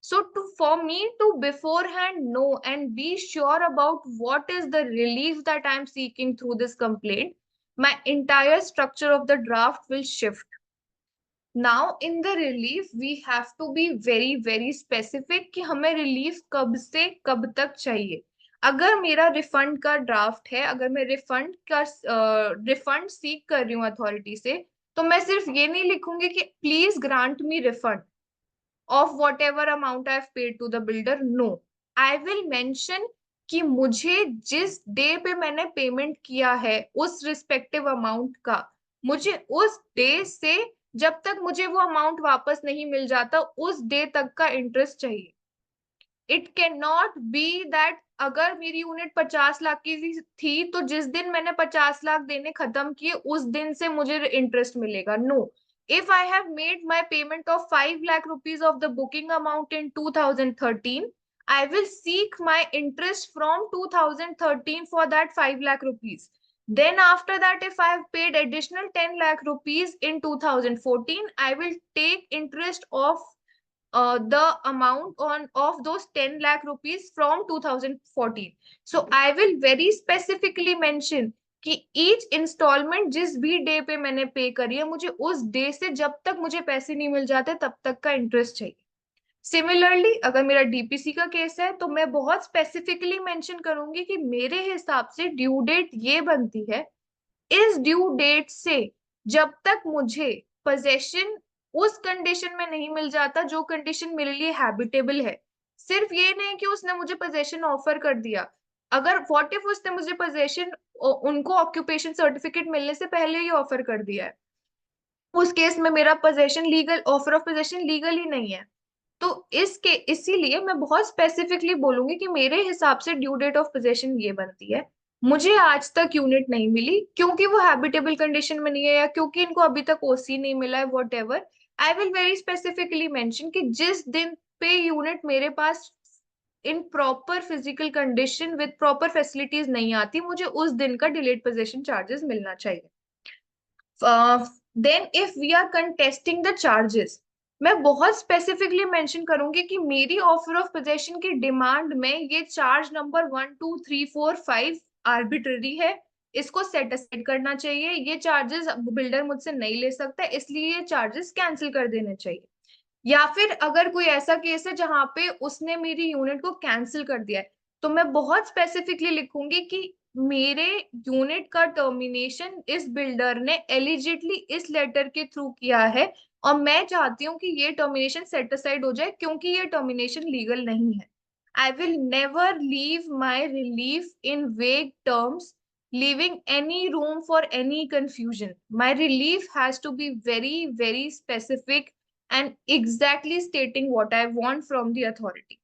So for me to beforehand know and be sure about what is the relief that I am seeking through this complaint, my entire structure of the draft will shift. Now in the relief we have to be very specific कि हमें relief कब से कब तक चाहिए. अगर मेरा refund का ड्राफ्ट है, अगर मैं रिफंड सीक कर रही हूँ अथॉरिटी से, तो मैं सिर्फ ये नहीं लिखूंगी कि please grant me refund of whatever amount I've paid to the builder. No, I will mention कि मुझे जिस डे पे मैंने पेमेंट किया है उस रिस्पेक्टिव अमाउंट का, मुझे उस डे से जब तक मुझे वो अमाउंट वापस नहीं मिल जाता उस डे तक का इंटरेस्ट चाहिए. It can not be that अगर मेरी यूनिट 50 लाख की थी तो जिस दिन मैंने 50 लाख देने खत्म किए उस दिन से मुझे इंटरेस्ट मिलेगा. No. If I have made my payment of 5 lakh rupees of the booking amount in 2013, I will seek my interest from 2013 for that 5 lakh rupees. Then after that, if I have paid additional 10 lakh rupees in 2014, I will take interest of the amount of those 10 lakh rupees from 2014. So I will very specifically mention कि each instalment जिस भी day पे मैंने पे करी है मुझे उस डे से जब तक मुझे पैसे नहीं मिल जाते तब तक का इंटरेस्ट चाहिए. सिमिलरली अगर मेरा डीपीसी का केस है तो मैं बहुत स्पेसिफिकली मेंशन करूंगी कि मेरे हिसाब से ड्यू डेट ये बनती है, इस ड्यू डेट से जब तक मुझे पोजेशन उस कंडीशन में नहीं मिल जाता जो कंडीशन मेरे लिए हैबिटेबल है. सिर्फ ये नहीं कि उसने मुझे पोजेशन ऑफर कर दिया, अगर व्हाट इफ उसने मुझे पोजेशन उनको ऑक्यूपेशन सर्टिफिकेट मिलने से पहले ही ऑफर कर दिया है, उस केस में मेरा possession legal, offer of possession legal ही नहीं है. तो इसीलिए मैं बहुत स्पेसिफिकली बोलूंगी कि मेरे हिसाब से ड्यू डेट ऑफ पोजेशन ये बनती है. मुझे आज तक यूनिट नहीं मिली क्योंकि वो हैबिटेबल कंडीशन में नहीं है या क्योंकि इनको अभी तक ओसी नहीं मिला है, whatever, I will very specifically mention कि जिस दिन पे यूनिट मेरे पास in proper physical condition with proper facilities नहीं आती, मुझे उस दिन का डिलेड पोजेशन चार्जेस मिलना चाहिए. Then if we are contesting the charges, मैं बहुत स्पेसिफिकली मेंशन करूंगी कि मेरी ऑफर ऑफ पोजेशन की डिमांड में ये चार्ज नंबर 1 2 3 4 5 आर्बिट्ररी है, इसको सेट असाइड करना चाहिए. ये चार्जेस बिल्डर मुझसे नहीं ले सकता, इसलिए ये चार्जेस कैंसिल कर देने चाहिए. या फिर अगर कोई ऐसा केस है जहां पे उसने मेरी यूनिट को कैंसिल कर दिया है तो मैं बहुत स्पेसिफिकली लिखूंगी कि मेरे यूनिट का टर्मिनेशन इस बिल्डर ने एलिजिटली इस लेटर के थ्रू किया है और मैं चाहती हूँ कि ये टर्मिनेशन सेट असाइड हो जाए क्योंकि ये टर्मिनेशन लीगल नहीं है. I will never leave my relief in वेग terms, leaving any room for any confusion. My relief has to be very specific and exactly stating what I want from the authority.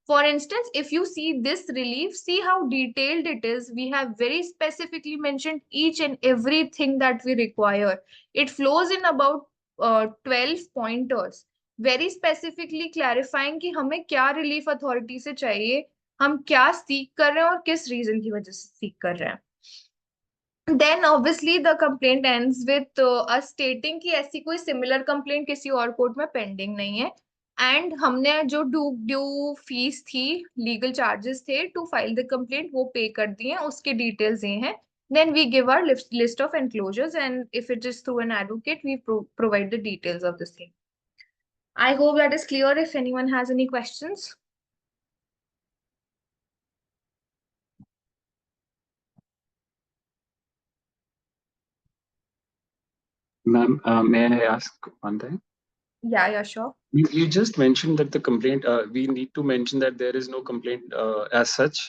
For instance, if you see this relief, see how detailed it is. We have very specifically mentioned each and everything that we require. It flows in about 12 pointers, very specifically clarifying कि हमें क्या relief authority से चाहिए, हम क्या seek कर रहे हैं और किस reason की वजह से seek कर रहे हैं. Then obviously the complaint ends with us stating कि ऐसी कोई similar complaint किसी और कोर्ट में पेंडिंग नहीं है एंड हमने जो ड्यू फीस थी, लीगल चार्जेस थे टू फाइल द कंप्लेंट वो पे कर दिए हैं, उसके डिटेल्स ये हैं. Then we give our list of enclosures and if it is through an advocate we provide the details of the same. I hope that is clear. If anyone has any questions. Ma'am, may I ask one thing? Yeah, sure. You just mentioned that the complaint, we need to mention that there is no complaint as such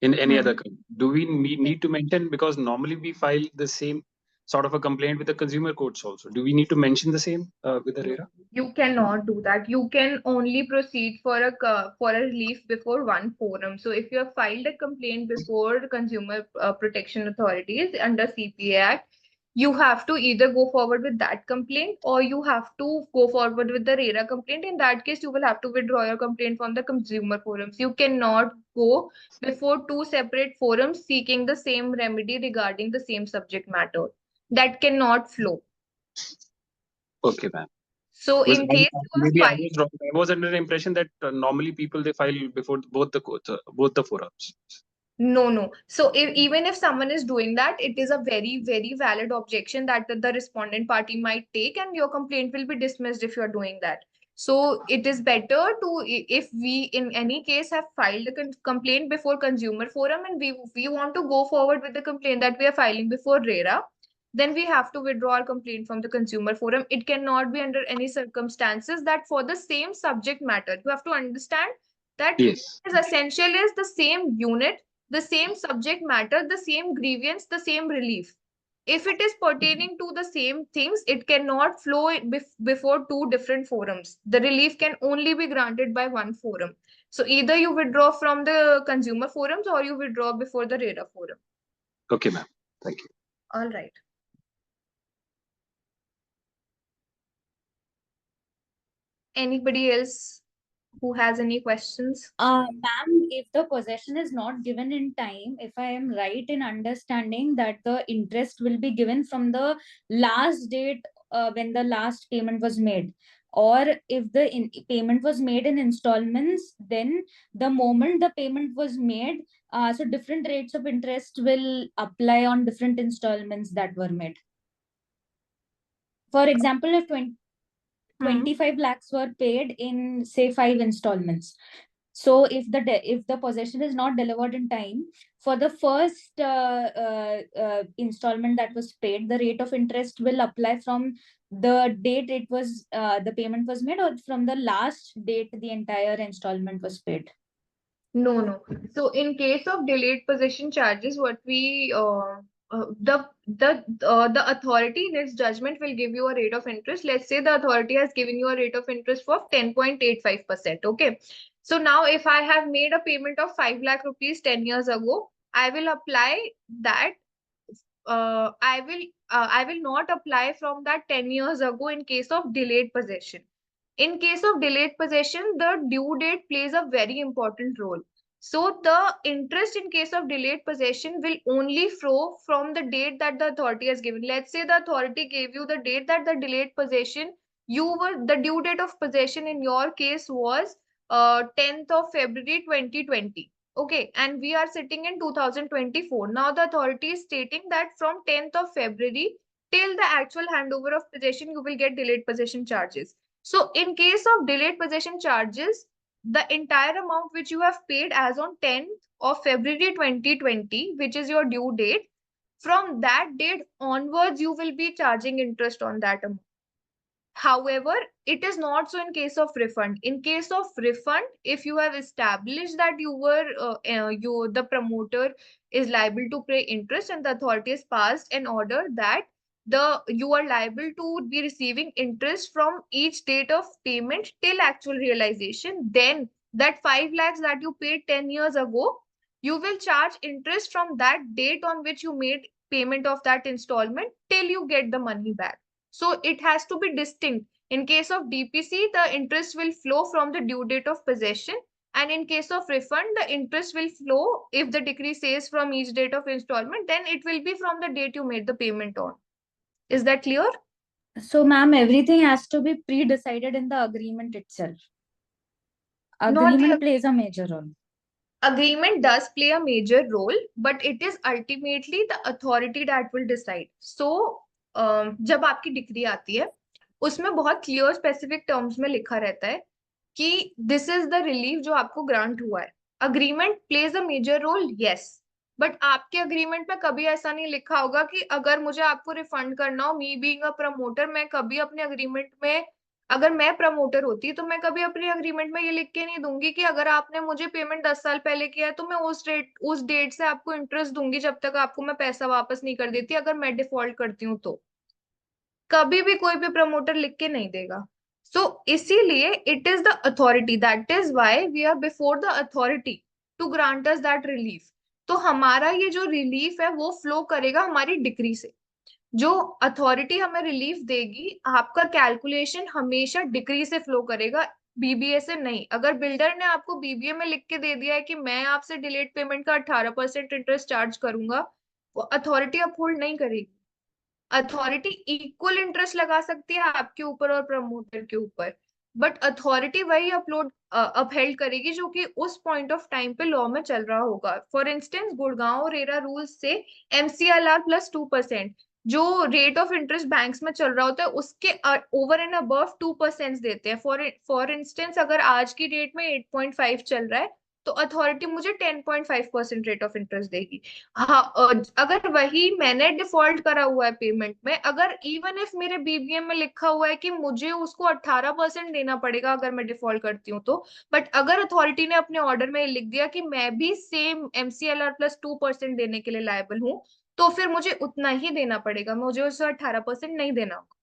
in any other country. Do we need to mention, because normally we file the same sort of a complaint with the consumer courts also. Do we need to mention the same with the RERA? You cannot do that. You can only proceed for a relief before one forum. So if you have filed a complaint before the Consumer Protection Authorities under CPA Act, you have to either go forward with that complaint or you have to go forward with the RERA complaint. In that case, you will have to withdraw your complaint from the consumer forums. You cannot go before two separate forums seeking the same remedy regarding the same subject matter. That cannot flow. Okay, ma'am. So Was in case you are maybe I filing, was wrong. I was under the impression that normally people they file before both the courts, both the forums. no. So even if someone is doing that, it is a very, very valid objection that the respondent party might take, and your complaint will be dismissed if you're doing that. So it is better to, if we in any case have filed a complaint before consumer forum and we want to go forward with the complaint that we are filing before RERA, then we have to withdraw our complaint from the consumer forum. It cannot be under any circumstances that for the same subject matter. You have to understand that Yes. is essential is the same unit, the same subject matter, the same grievance, the same relief. If it is pertaining to the same things, it cannot flow before two different forums. The relief can only be granted by one forum. So either you withdraw from the consumer forums or you withdraw before the RERA forum. Okay, ma'am. Thank you. All right. Anybody else who has any questions? Ma'am, if the possession is not given in time, if I am right in understanding that the interest will be given from the last date when the last payment was made, or if the payment was made in installments, then the moment the payment was made, so different rates of interest will apply on different installments that were made. For example, if 25 lakhs were paid in say 5 installments, so if the possession is not delivered in time, for the first installment that was paid, the rate of interest will apply from the date it was the payment was made, or from the last date the entire installment was paid. No. So in case of delayed possession charges, what we the authority in its judgment will give you a rate of interest. Let's say the authority has given you a rate of interest for 10.85%. Okay. So now if I have made a payment of 5 lakh rupees 10 years ago, I will apply that. I will not apply from that 10 years ago in case of delayed possession. In case of delayed possession, the due date plays a very important role. So the interest in case of delayed possession will only flow from the date that the authority has given. Let's say the authority gave you the date that the delayed possession, the due date of possession in your case was 10th of February 2020. Okay, and we are sitting in 2024. Now the authority is stating that from 10th of February till the actual handover of possession, you will get delayed possession charges. So in case of delayed possession charges, the entire amount which you have paid as on 10th of February 2020, which is your due date, from that date onwards, you will be charging interest on that amount. However, it is not so in case of refund. In case of refund, if you have established that the promoter is liable to pay interest and the authority has passed an order that you are liable to be receiving interest from each date of payment till actual realization, then that 5 lakhs that you paid 10 years ago, you will charge interest from that date on which you made payment of that installment till you get the money back. So it has to be distinct. In case of DPC, the interest will flow from the due date of possession. And in case of refund, the interest will flow, if the decree says from each date of installment, then it will be from the date you made the payment on. Is that clear? So ma'am, everything has to be pre-decided in the agreement itself. Agreement plays a major role. Agreement does play a major role, but it is ultimately the authority that will decide. So जब आपकी decree आती है, उसमें बहुत clear specific terms में लिखा रहता है कि दिस इज द रिलीफ जो आपको ग्रांट हुआ है. Agreement plays a major role, yes, but आपके अग्रीमेंट में कभी ऐसा नहीं लिखा होगा कि अगर मुझे आपको रिफंड करना हो, मी बीइंग अ प्रमोटर, मैं कभी अपने अग्रीमेंट में, अगर मैं प्रमोटर होती तो मैं कभी अपने अग्रीमेंट में ये लिख के नहीं दूंगी कि अगर आपने मुझे पेमेंट 10 साल पहले किया है तो मैं उस डेट से आपको इंटरेस्ट दूंगी जब तक आपको मैं पैसा वापस नहीं कर देती अगर मैं डिफॉल्ट करती हूँ तो. कभी भी कोई भी प्रमोटर लिख के नहीं देगा. सो इसीलिए it is the authority, that is why we are before the authority to grant us that relief. तो हमारा ये जो रिलीफ है वो फ्लो करेगा हमारी डिक्री से. जो अथॉरिटी हमें रिलीफ देगी, आपका कैलकुलेशन हमेशा डिक्री से फ्लो करेगा, बीबीए से नहीं। अगर बिल्डर ने आपको बीबीए में लिख के दे दिया है कि मैं आपसे डिलेड पेमेंट का 18% इंटरेस्ट चार्ज करूंगा, वो अथॉरिटी अपहोल्ड नहीं करेगी। अथॉरिटी इक्वल इंटरेस्ट लगा सकती है आपके ऊपर और प्रमोटर के ऊपर, बट अथॉरिटी वही अपहेल्ड करेगी जो कि उस पॉइंट ऑफ टाइम पे लॉ में चल रहा होगा। For instance Gurgaon RERA rules से MCLR प्लस 2%, जो रेट ऑफ इंटरेस्ट बैंक्स में चल रहा होता है उसके ओवर एंड अबव 2% देते हैं। फॉर इंस्टेंस अगर आज की डेट में 8.5 चल रहा है, तो अथॉरिटी मुझे 10.5% रेट ऑफ इंटरेस्ट देगी। हाँ, अगर वही मैंने डिफॉल्ट करा हुआ है पेमेंट में, अगर इवन इफ मेरे बीबीएम में लिखा हुआ है कि मुझे उसको 18% देना पड़ेगा अगर मैं डिफॉल्ट करती हूँ तो, बट अगर अथॉरिटी ने अपने ऑर्डर में लिख दिया कि मैं भी सेम MCLR प्लस 2% देने के लिए लायबल हूँ, तो फिर मुझे उतना ही देना पड़ेगा, मुझे उसे 18% नहीं देना होगा।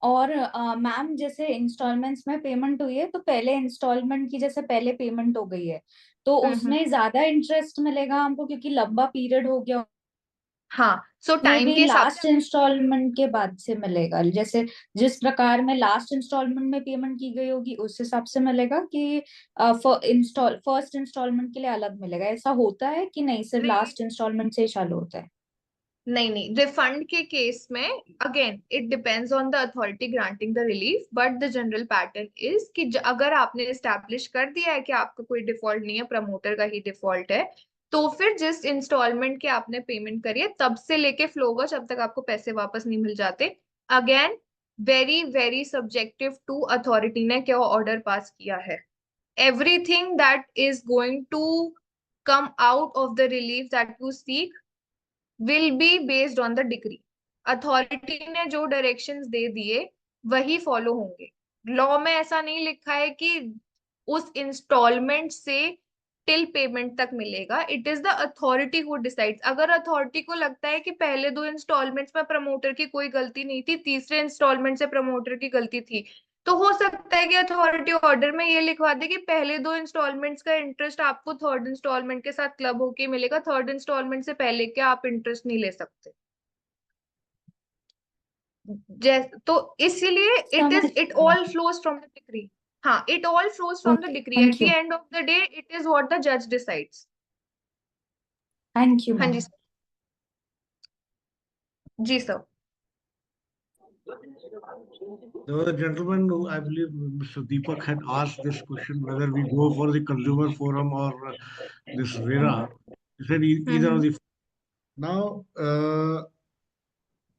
और मैम जैसे इंस्टॉलमेंट्स में पेमेंट हुई है, तो पहले इंस्टॉलमेंट की जैसे पहले पेमेंट हो गई है, तो उसमें ज्यादा इंटरेस्ट मिलेगा हमको क्योंकि लंबा पीरियड हो गया, हाँ, सो में टाइम भी के हिसाब लास्ट से इंस्टॉलमेंट के बाद से मिलेगा? जैसे जिस प्रकार में लास्ट इंस्टॉलमेंट में पेमेंट की गई होगी उस हिसाब से मिलेगा, कि फर्स्ट इंस्टॉलमेंट के लिए अलग मिलेगा? ऐसा होता है कि नहीं, सिर्फ नहीं लास्ट इंस्टॉलमेंट से ही चालू होता है? नहीं, रिफंड के केस में again it depends on the authority granting the relief, but the general pattern is कि अगर आपने एस्टैब्लिश कर दिया है कि आपका कोई डिफॉल्ट नहीं है, प्रमोटर का ही डिफॉल्ट है, तो फिर जिस इंस्टॉलमेंट के आपने पेमेंट करी है तब से लेके फ्लो होगा जब तक आपको पैसे वापस नहीं मिल जाते। Again very very subjective to authority ने क्या ऑर्डर पास किया है। Everything that is going to come out of the relief that you seek will be based on the degree. Authority ने जो डायरेक्शंस दे दिए वही फॉलो होंगे। लॉ में ऐसा नहीं लिखा है कि उस इंस्टॉलमेंट से टिल पेमेंट तक मिलेगा। It is the authority who decides. अगर अथॉरिटी को लगता है कि पहले 2 इंस्टॉलमेंट्स में प्रमोटर की कोई गलती नहीं थी, तीसरे इंस्टॉलमेंट से प्रमोटर की गलती थी, तो हो सकता है कि अथॉरिटी ऑर्डर में ये लिखवा दे कि पहले 2 इंस्टॉलमेंट्स का इंटरेस्ट आपको थर्ड इंस्टॉलमेंट के साथ क्लब होके मिलेगा, थर्ड इंस्टॉलमेंट से पहले के आप इंटरेस्ट नहीं ले सकते। तो इसीलिए समझ it all flows from the decree. हाँ, it all flows from the okay, decree. At thank the you. End of the day it is what the जज डिसाइड्स। थैंक यू हाँ जी मैम। सर। जी sir. There was a gentleman who I believe Mr. Deepak had asked this question whether we go for the consumer forum or this RERA. He said either of the. Now,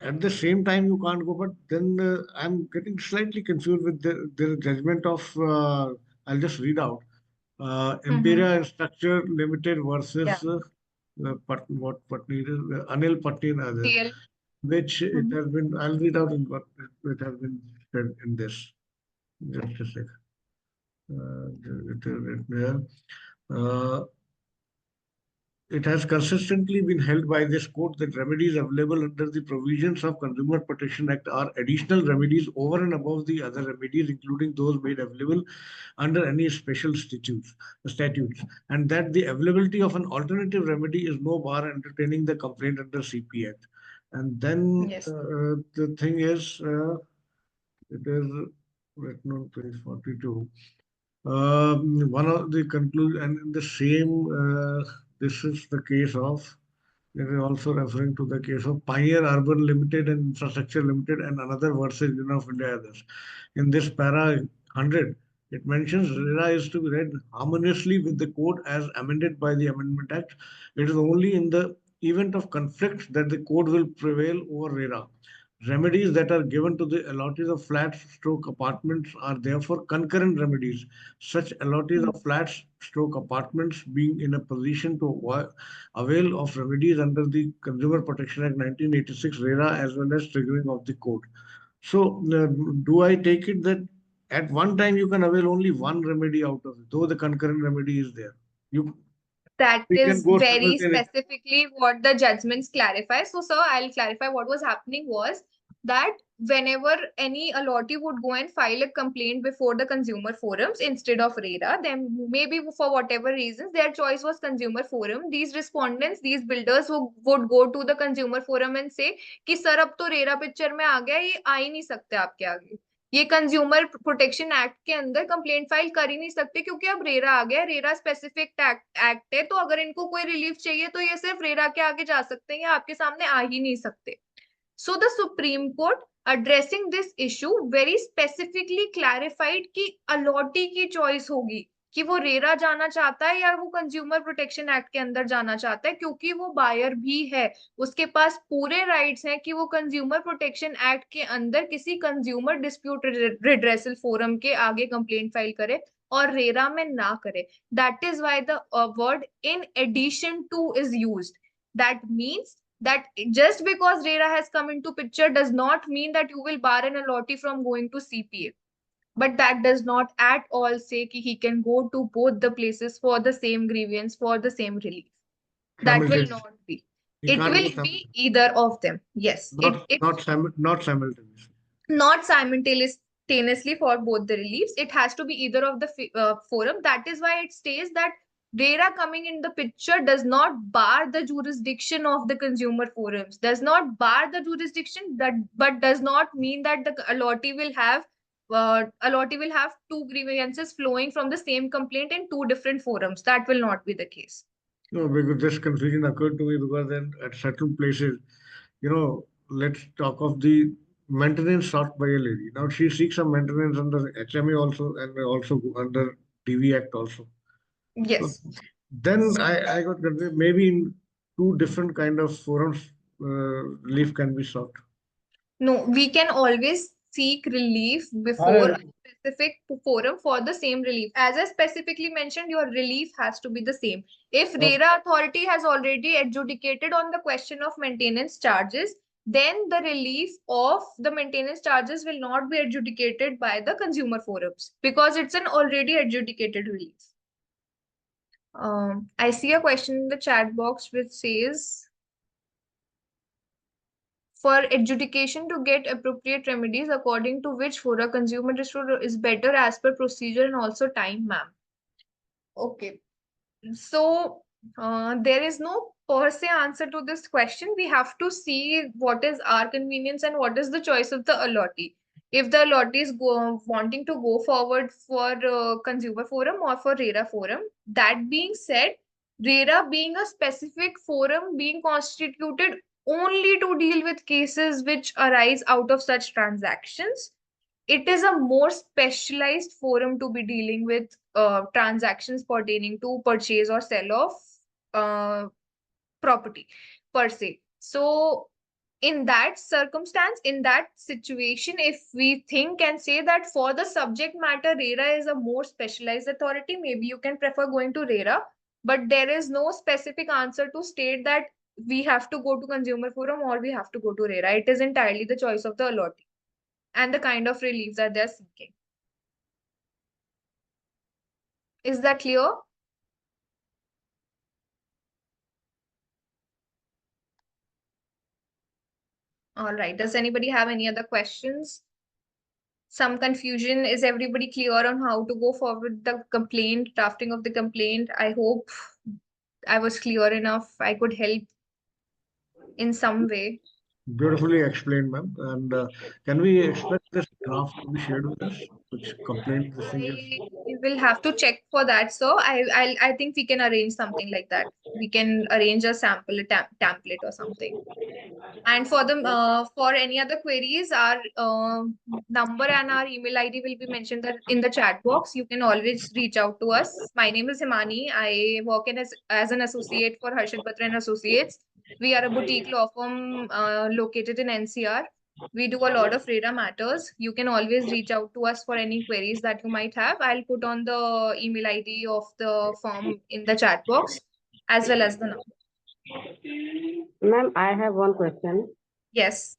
at the same time, you can't go, but then I'm getting slightly confused with the judgment of. I'll just read out. Empiria Structure Limited versus what Patni, Anil Patni and others, DL. which it has been. I'll read out in what it has been said in this. Just a sec. It is written here. It has consistently been held by this court that remedies available under the provisions of Consumer Protection Act are additional remedies over and above the other remedies, including those made available under any special statutes, and that the availability of an alternative remedy is no bar entertaining the complaint under CP Act. And then Yes. the thing is, it is written on page 42. One of the conclusion, and in the same, this is the case of, it is also referring to the case of Pioneer Urban Limited and Infrastructure Limited and another versus Union of India others. In this para 100, it mentions RERA is to be read harmoniously with the code as amended by the Amendment Act. It is only in the event of conflict that the code will prevail over RERA. Remedies that are given to the allottees of flats stroke apartments are therefore concurrent remedies. Such allottees of flats stroke apartments being in a position to avail of remedies under the Consumer Protection Act 1986 RERA as well as triggering of the code. So, do I take it that at one time you can avail only one remedy out of it, though the concurrent remedy is there? That We can is go very simultaneously. specifically what the judgments clarify. So, sir, I'll clarify what was happening was that whenever any allotee would go and file a complaint before the consumer forums instead of RERA, then maybe for whatever reasons their choice was consumer forum. These respondents, these builders who would go to the consumer forum and say कि sir अब तो RERA picture में आ गया, ये आ ही नहीं सकते आपके आगे, ये कंज्यूमर प्रोटेक्शन एक्ट के अंदर कंप्लेंट फाइल कर ही नहीं सकते क्योंकि अब रेरा आ गया, रेरा स्पेसिफिक एक्ट है, तो अगर इनको कोई रिलीफ चाहिए तो ये सिर्फ रेरा के आगे जा सकते हैं, या आपके सामने आ ही नहीं सकते. So the Supreme Court addressing this issue very specifically clarified कि allotee की choice होगी कि वो रेरा जाना चाहता है या वो कंज्यूमर प्रोटेक्शन एक्ट के अंदर जाना चाहता है, क्योंकि वो बायर भी है, उसके पास पूरे राइट्स हैं कि वो कंज्यूमर प्रोटेक्शन एक्ट के अंदर किसी कंज्यूमर डिस्प्यूट रिड्रेसल फोरम के आगे कंप्लेंट फाइल करे और रेरा में ना करे. That is why the word in addition to is used. That means that just because RERA has come into picture does not mean that you will bar an allotee from going to CPA. But that does not at all say कि he can go to both the places for the same grievance, for the same relief. That will Simultaneously. not be. He It can't will go be either of them. Yes. not simultaneously. Not simultaneously for both the reliefs. It has to be either of the forum. That is why it states that RERA coming in the picture does not bar the jurisdiction of the consumer forums, does not bar the jurisdiction, but does not mean that the allotee will have two grievances flowing from the same complaint in two different forums. That will not be the case. No, because this confusion occurred to me because then at certain places, let's talk of the maintenance sought by a lady. Now she seeks some maintenance under HMA also and also under DV Act also. Yes. Then I got confused. Maybe in two different kind of forums, relief can be sought. No, we can always seek relief before a specific forum for the same relief. As I specifically mentioned, your relief has to be the same. If RERA authority has already adjudicated on the question of maintenance charges, then the relief of the maintenance charges will not be adjudicated by the consumer forums because it's an already adjudicated relief. I see a question in the chat box which says, for adjudication to get appropriate remedies, according to which fora consumer dispute is better as per procedure and also time, ma'am. Okay. So there is no per se answer to this question. We have to see what is our convenience and what is the choice of the allotee. If the allotee is wanting to go forward for consumer forum or for RERA forum, that being said, RERA being a specific forum being constituted only to deal with cases which arise out of such transactions, it is a more specialized forum to be dealing with transactions pertaining to purchase or sell of property per se. So in that circumstance, in that situation, if we think and say that for the subject matter, RERA is a more specialized authority, maybe you can prefer going to RERA, but there is no specific answer to state that we have to go to consumer forum or we have to go to RERA. It is entirely the choice of the allotee and the kind of relief that they're seeking. Is that clear? All right. Does anybody have any other questions? Some confusion? Is everybody clear on how to go forward with the complaint, drafting of the complaint? I hope I was clear enough. I could help in some way. Beautifully explained, ma'am. And can we expect this draft to be shared with us? Which complaint this thing is? We will have to check for that. So I think we can arrange something like that. We can arrange a sample, a template or something. And for the for any other queries, our number and our email ID will be mentioned in the chat box. You can always reach out to us. My name is Himani. I work as an associate for Harshit Batra and Associates. We are a boutique law firm located in NCR. We do a lot of RERA matters. You can always reach out to us for any queries that you might have. I'll put on the email ID of the firm in the chat box as well as the number. Ma'am, I have one question. Yes.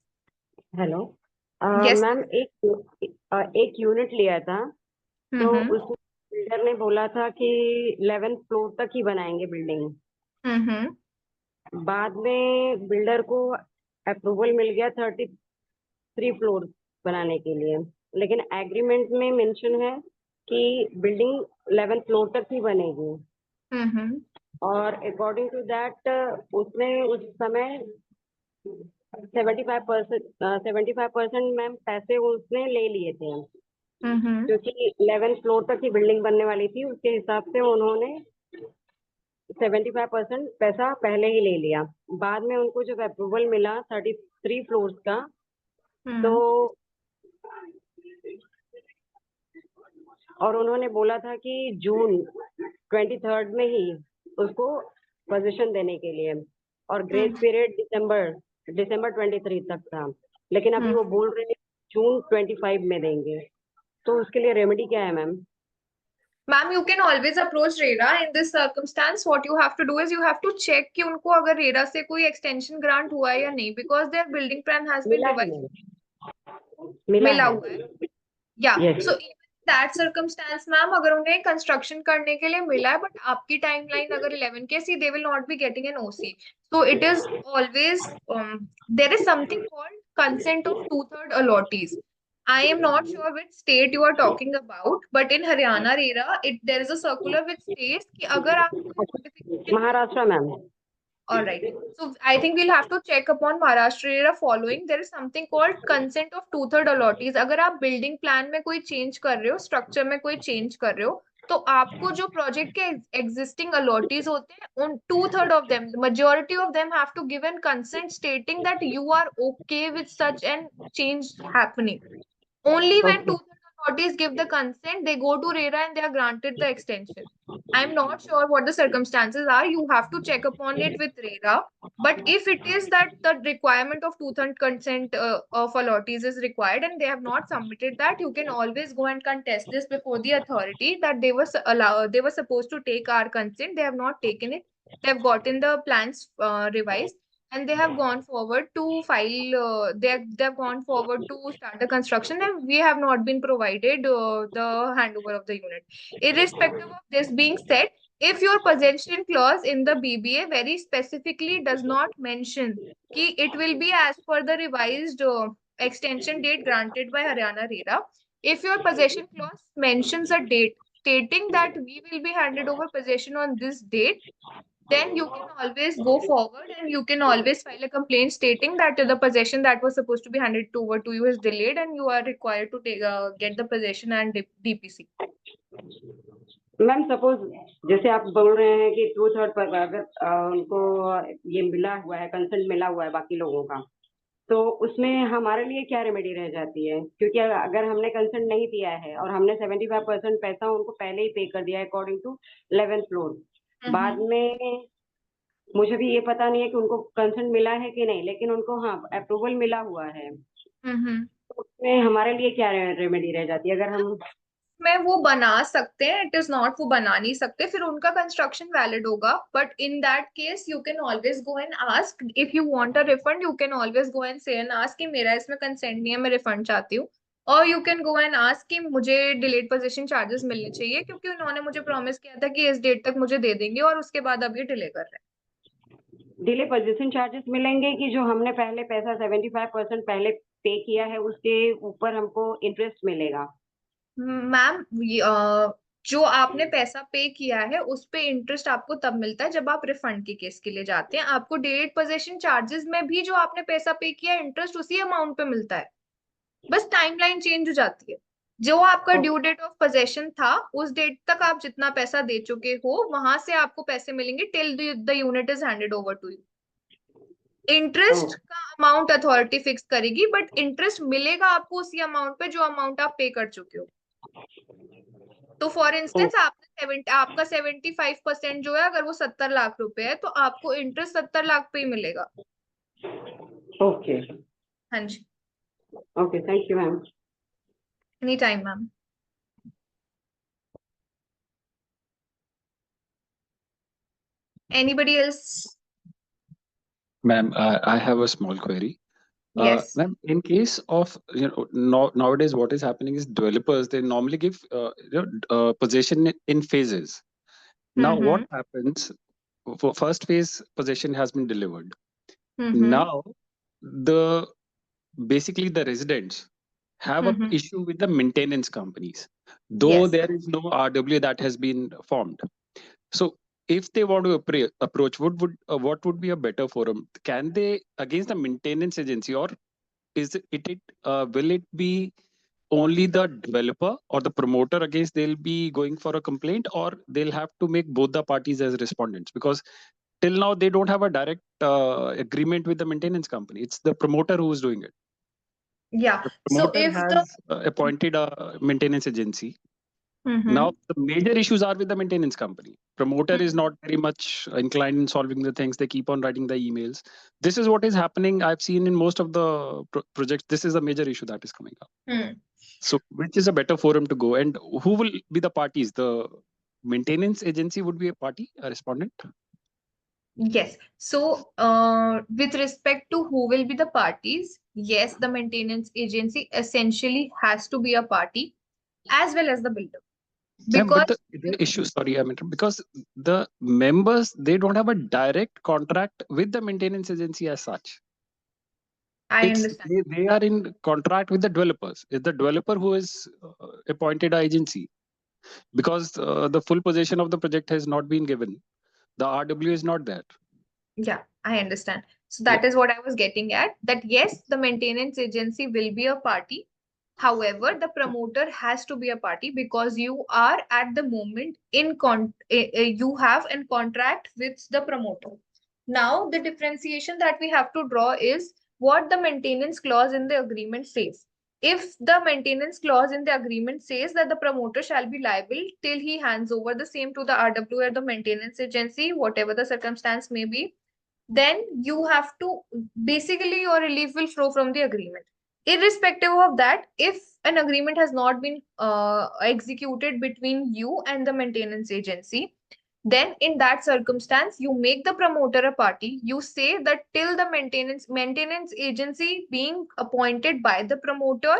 Hello. Yes. Ma'am एक unit लिया था तो उसमें builder ने बोला था कि 11th floor तक ही बनाएंगे बिल्डिंग। बाद में बिल्डर को अप्रूवल मिल गया 3 फ्लोर बनाने के लिए, लेकिन एग्रीमेंट में मेंशन है कि बिल्डिंग 11 फ्लोर तक ही बनेगी। और अकॉर्डिंग टू दैट उसने उस समय 75% मैम पैसे उसने ले लिए थे, क्योंकि 11 फ्लोर तक ही बिल्डिंग बनने वाली थी। उसके हिसाब से उन्होंने 75% पैसा पहले ही ले लिया। बाद में उनको जब अप्रूवल मिला 33 फ्लोर्स का, तो और उन्होंने बोला था कि जून 23 में ही उसको पोजीशन देने के लिए, और ग्रेस पीरियड दिसंबर 23 तक था, लेकिन अभी वो बोल रहे हैं जून 25 में देंगे। तो उसके लिए रेमेडी क्या है ma'am? Ma'am, you can always approach RERA. In this circumstance, what you have to do is you have to check कि उनको अगर RERA से कोई extension grant हुआ है या नहीं, because their building plan has been मिला है revised. मिला मिला है हुआ है. Yeah. Yes. So even that circumstance, ma'am, अगर उन्हें construction करने के लिए मिला है, but आपकी timeline अगर 11 के सी, they will not be getting an OC. So it is always there is something called consent of 2/3 allottees. I am not sure which state you are talking about, but in Haryana RERA, there is a circular which states कि अगर आप कोई notification Maharashtra ma'am. all right. So I think we'll have to check upon Maharashtra RERA following. There is something called consent of 2/3 allottees. अगर आप building plan में कोई change कर रहे हो, structure में कोई change कर रहे हो, तो आपको जो project के existing allottees होते हैं, उन 2/3 of them, majority of them have to give an consent stating that you are okay with such an change happening. Only when Okay. 2/3 allottees give the consent, they go to RERA and they are granted the extension. I'm not sure what the circumstances are. You have to check upon it with RERA. But if it is that the requirement of 2/3 consent of allottees is required and they have not submitted that, you can always go and contest this before the authority that they were supposed to take our consent. They have not taken it. They have gotten the plans revised. And they have gone forward to file. They have gone forward to start the construction, and we have not been provided the handover of the unit. Irrespective of this being said, if your possession clause in the BBA very specifically does not mention कि it will be as per the revised extension date granted by Haryana RERA, if your possession clause mentions a date stating that we will be handed over possession on this date, then you can always go forward and you can always file a complaint stating that the possession that was supposed to be handed over to you is delayed and you are required to get the possession and DPC. Ma'am suppose जैसे आप बोल रहे हैं कि 2/3 पर अगर उनको ये मिला हुआ है, कंसेंट मिला हुआ है बाकी लोगों का, तो उसमें हमारे लिए क्या रेमेडी रह जाती है? क्योंकि अगर हमने कंसेंट नहीं दिया है और हमने 75% पैसा उनको पहले ही पे कर दिया है अकॉर्डिंग टू 11th फ्लोर, बाद में मुझे भी ये पता नहीं है कि उनको कंसेंट मिला है कि नहीं, लेकिन उनको हाँ अप्रूवल मिला हुआ है, तो उसमें हमारे लिए क्या रेमेडी रह जाती है? अगर हम में वो बना सकते हैं, इट इज नॉट वो बना नहीं सकते, फिर उनका कंस्ट्रक्शन वैलिड होगा, but in that case you can always go and ask if you want a refund, you can always go and से एंड आस्क कि मेरा इसमें कंसेंट नहीं है, मैं रिफंड चाहती हूँ, और you can go and ask कि मुझे डिलेड पोजीशन चार्जेस मिलने चाहिए क्योंकि उन्होंने मुझे प्रॉमिस किया था कि इस डेट तक मुझे दे देंगे और उसके बाद अब ये डिले कर रहे हैं। डिले पोजीशन चार्जेस मिलेंगे कि जो हमने पहले पैसा 75% पहले पे किया है उसके ऊपर हमको इंटरेस्ट मिलेगा? मैम जो आपने पैसा पे किया है उस पे इंटरेस्ट आपको तब मिलता है जब आप रिफंड के केस के लिए जाते हैं। आपको डिलेड पोजीशन चार्जेस में भी जो आपने पैसा पे किया है इंटरेस्ट उसी अमाउंट पे मिलता है, बस टाइमलाइन चेंज हो जाती है। जो आपका ड्यू डेट ऑफ पोजेशन था उस डेट तक आप जितना पैसा दे चुके हो वहां से आपको पैसे मिलेंगे till the unit is handed over to you. Interest का अमाउंट अथॉरिटी फिक्स करेगी, बट इंटरेस्ट मिलेगा आपको उसी अमाउंट पे जो अमाउंट आप पे कर चुके हो। तो फॉर इंस्टेंस आपका 75% जो है अगर वो 70 लाख रुपए है तो आपको इंटरेस्ट 70 लाख पे ही मिलेगा। ओके हाँ जी, okay, thank you ma'am. Any time ma'am. Anybody else? Ma'am, I have a small query. Yes. Ma'am, in case of nowadays, what is happening is developers they normally give possession in phases. Now, what happens? For first phase, possession has been delivered. Now, the basically the residents have an Mhm. issue with the maintenance companies, though Yes. there is no RW that has been formed. So if they want to approach, what would be a better forum? Can they against the maintenance agency, or is will it be only the developer or the promoter against they'll be going for a complaint, or they'll have to make both the parties as respondents? Because till now they don't have a direct agreement with the maintenance company. It's the promoter who is doing it. Yeah. The So promoter if the has appointed a maintenance agency. Mhm. Now the major issues are with the maintenance company. Promoter is Mhm. not very much inclined in solving the things. They keep on writing the emails. This is what is happening. I've seen in most of the projects. This is a major issue that is coming up. Hmm. So which is a better forum to go, and who will be the parties? The maintenance agency would be a party, a respondent. Yes. So, with respect to who will be the parties, yes, the maintenance agency essentially has to be a party as well as the builder. Yeah, but Because the issue, sorry, I mean, because the members, they don't have a direct contract with the maintenance agency as such. I It's understand. they are in contract with the developers. It's the developer who is appointed an agency, because the full possession of the project has not been given. The RW is not there. Yeah, I understand. So Yeah. that is what I was getting at, that yes, the maintenance agency will be a party. However, the promoter has to be a party because you are at the moment you have a contract with the promoter. Now, the differentiation that we have to draw is what the maintenance clause in the agreement says. If the maintenance clause in the agreement says that the promoter shall be liable till he hands over the same to the RW or the maintenance agency, whatever the circumstance may be, then you have to basically your relief will flow from the agreement. Irrespective of that, if an agreement has not been executed between you and the maintenance agency, then in that circumstance you make the promoter a party. You say that till the maintenance agency being appointed by the promoter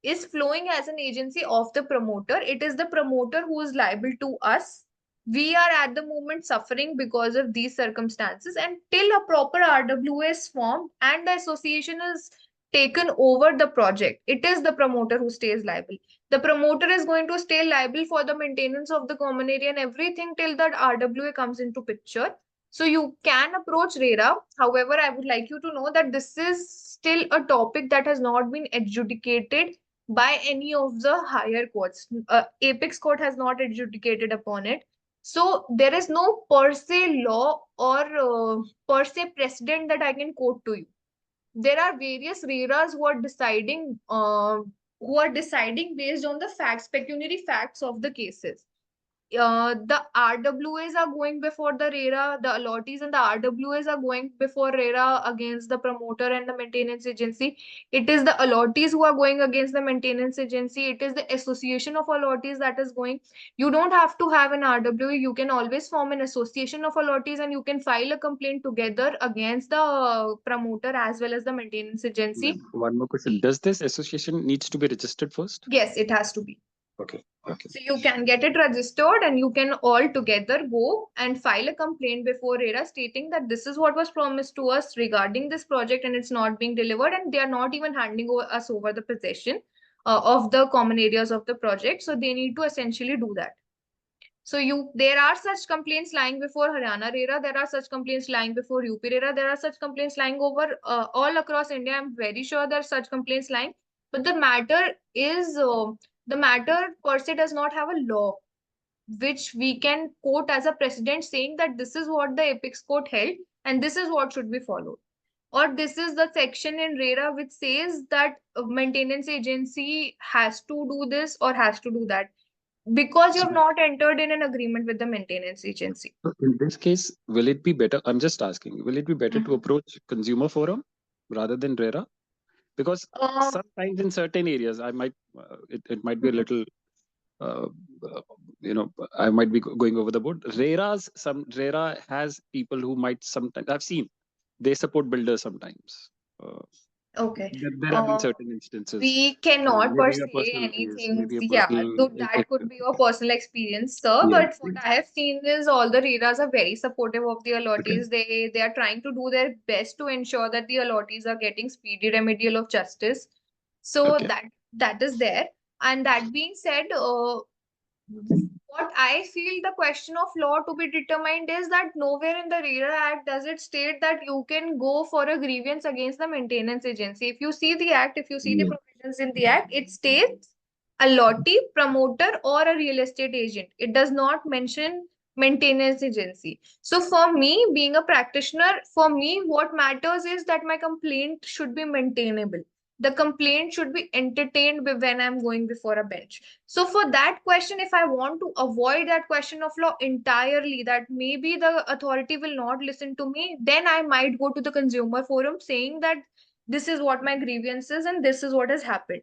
is flowing as an agency of the promoter, it is the promoter who is liable to us. We are at the moment suffering because of these circumstances, and till a proper RWA is formed and the association is taken over the project, it is the promoter who stays liable. The promoter is going to stay liable for the maintenance of the common area and everything till that RWA comes into picture. So you can approach RERA. However, I would like you to know that this is still a topic that has not been adjudicated by any of the higher courts. Apex court has not adjudicated upon it. So there is no per se law or per se precedent that I can quote to you. There are various RERAs who are deciding based on the facts, pecuniary facts of the cases. The RWAs are going before the RERA, the allottees and the RWAs are going before RERA against the promoter and the maintenance agency. It is the allottees who are going against the maintenance agency. It is the association of allottees that is going. You don't have to have an RWA. You can always form an association of allottees and you can file a complaint together against the promoter as well as the maintenance agency. One more question. Does this association needs to be registered first? Yes, it has to be. Okay. Okay. So you can get it registered and you can all together go and file a complaint before RERA stating that this is what was promised to us regarding this project and it's not being delivered, and they are not even handing us over the possession of the common areas of the project. So they need to essentially do that. So there are such complaints lying before Haryana RERA, there are such complaints lying before UP RERA, there are such complaints lying over all across India. I'm very sure there are such complaints lying, but the matter is the matter per se does not have a law which we can quote as a precedent saying that this is what the apex court held and this is what should be followed, or this is the section in RERA which says that a maintenance agency has to do this or has to do that, because you have not entered in an agreement with the maintenance agency. So in this case, will it be better? I'm just asking, will it be better to approach consumer forum rather than RERA? Because sometimes in certain areas, I might it might be a little I might be going over the board. RERA has people who might sometimes, I've seen they support builders sometimes. Okay. There have been Uh, certain instances. we cannot per Maybe a se personal, yes, anything. maybe a Yeah, personal. so that could be your personal experience, sir. Yes, But what yes. I have seen is all the RERAs are very supportive of the Okay. allottees. They are trying to do their best to ensure that the allottees are getting speedy remedial of justice. So Okay. that is there. And that being said, what I feel the question of law to be determined is that nowhere in the RERA Act does it state that you can go for a grievance against the maintenance agency. If you see the act, if you see the Yeah. provisions in the act, it states allottee, promoter, or a real estate agent. It does not mention maintenance agency. So for me, being a practitioner, for me, what matters is that my complaint should be maintainable. The complaint should be entertained when I'm going before a bench. So for that question, if I want to avoid that question of law entirely, that maybe the authority will not listen to me, then I might go to the consumer forum saying that this is what my grievance is and this is what has happened.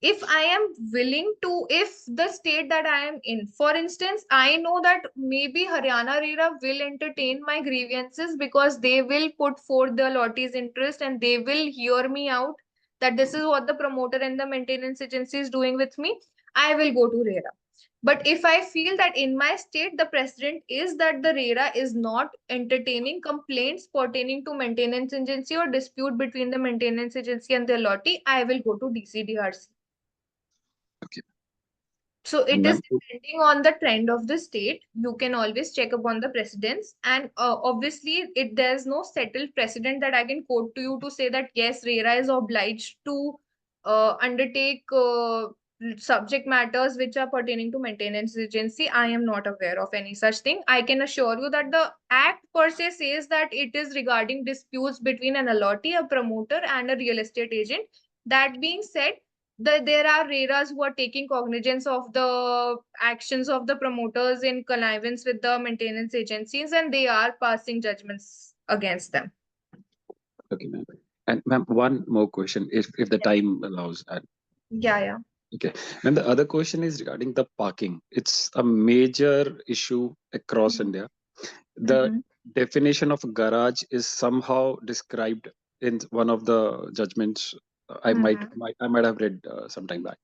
If I am willing to, if the state that I am in, for instance, I know that maybe Haryana RERA will entertain my grievances because they will put forth the allottee's interest and they will hear me out that this is what the promoter and the maintenance agency is doing with me, I will go to RERA. But if I feel that in my state, the precedent is that the RERA is not entertaining complaints pertaining to maintenance agency or dispute between the maintenance agency and the allottee, I will go to DCDRC. Okay. So it Ma'am, is depending on the trend of the state. You can always check upon the precedents, and obviously, there's no settled precedent that I can quote to you to say that yes, RERA is obliged to undertake subject matters which are pertaining to maintenance agency. I am not aware of any such thing. I can assure you that the act per se says that it is regarding disputes between an allottee, a promoter, and a real estate agent. That being said, there are RERAs who are taking cognizance of the actions of the promoters in connivance with the maintenance agencies, and they are passing judgments against them. okay, ma'am. And ma'am, one more question, if the time allows. Yeah. Okay. And the other question is regarding the parking. It's a major issue across Mhm. India. The Mhm. definition of garage is somehow described in one of the judgments. I might have read sometime back.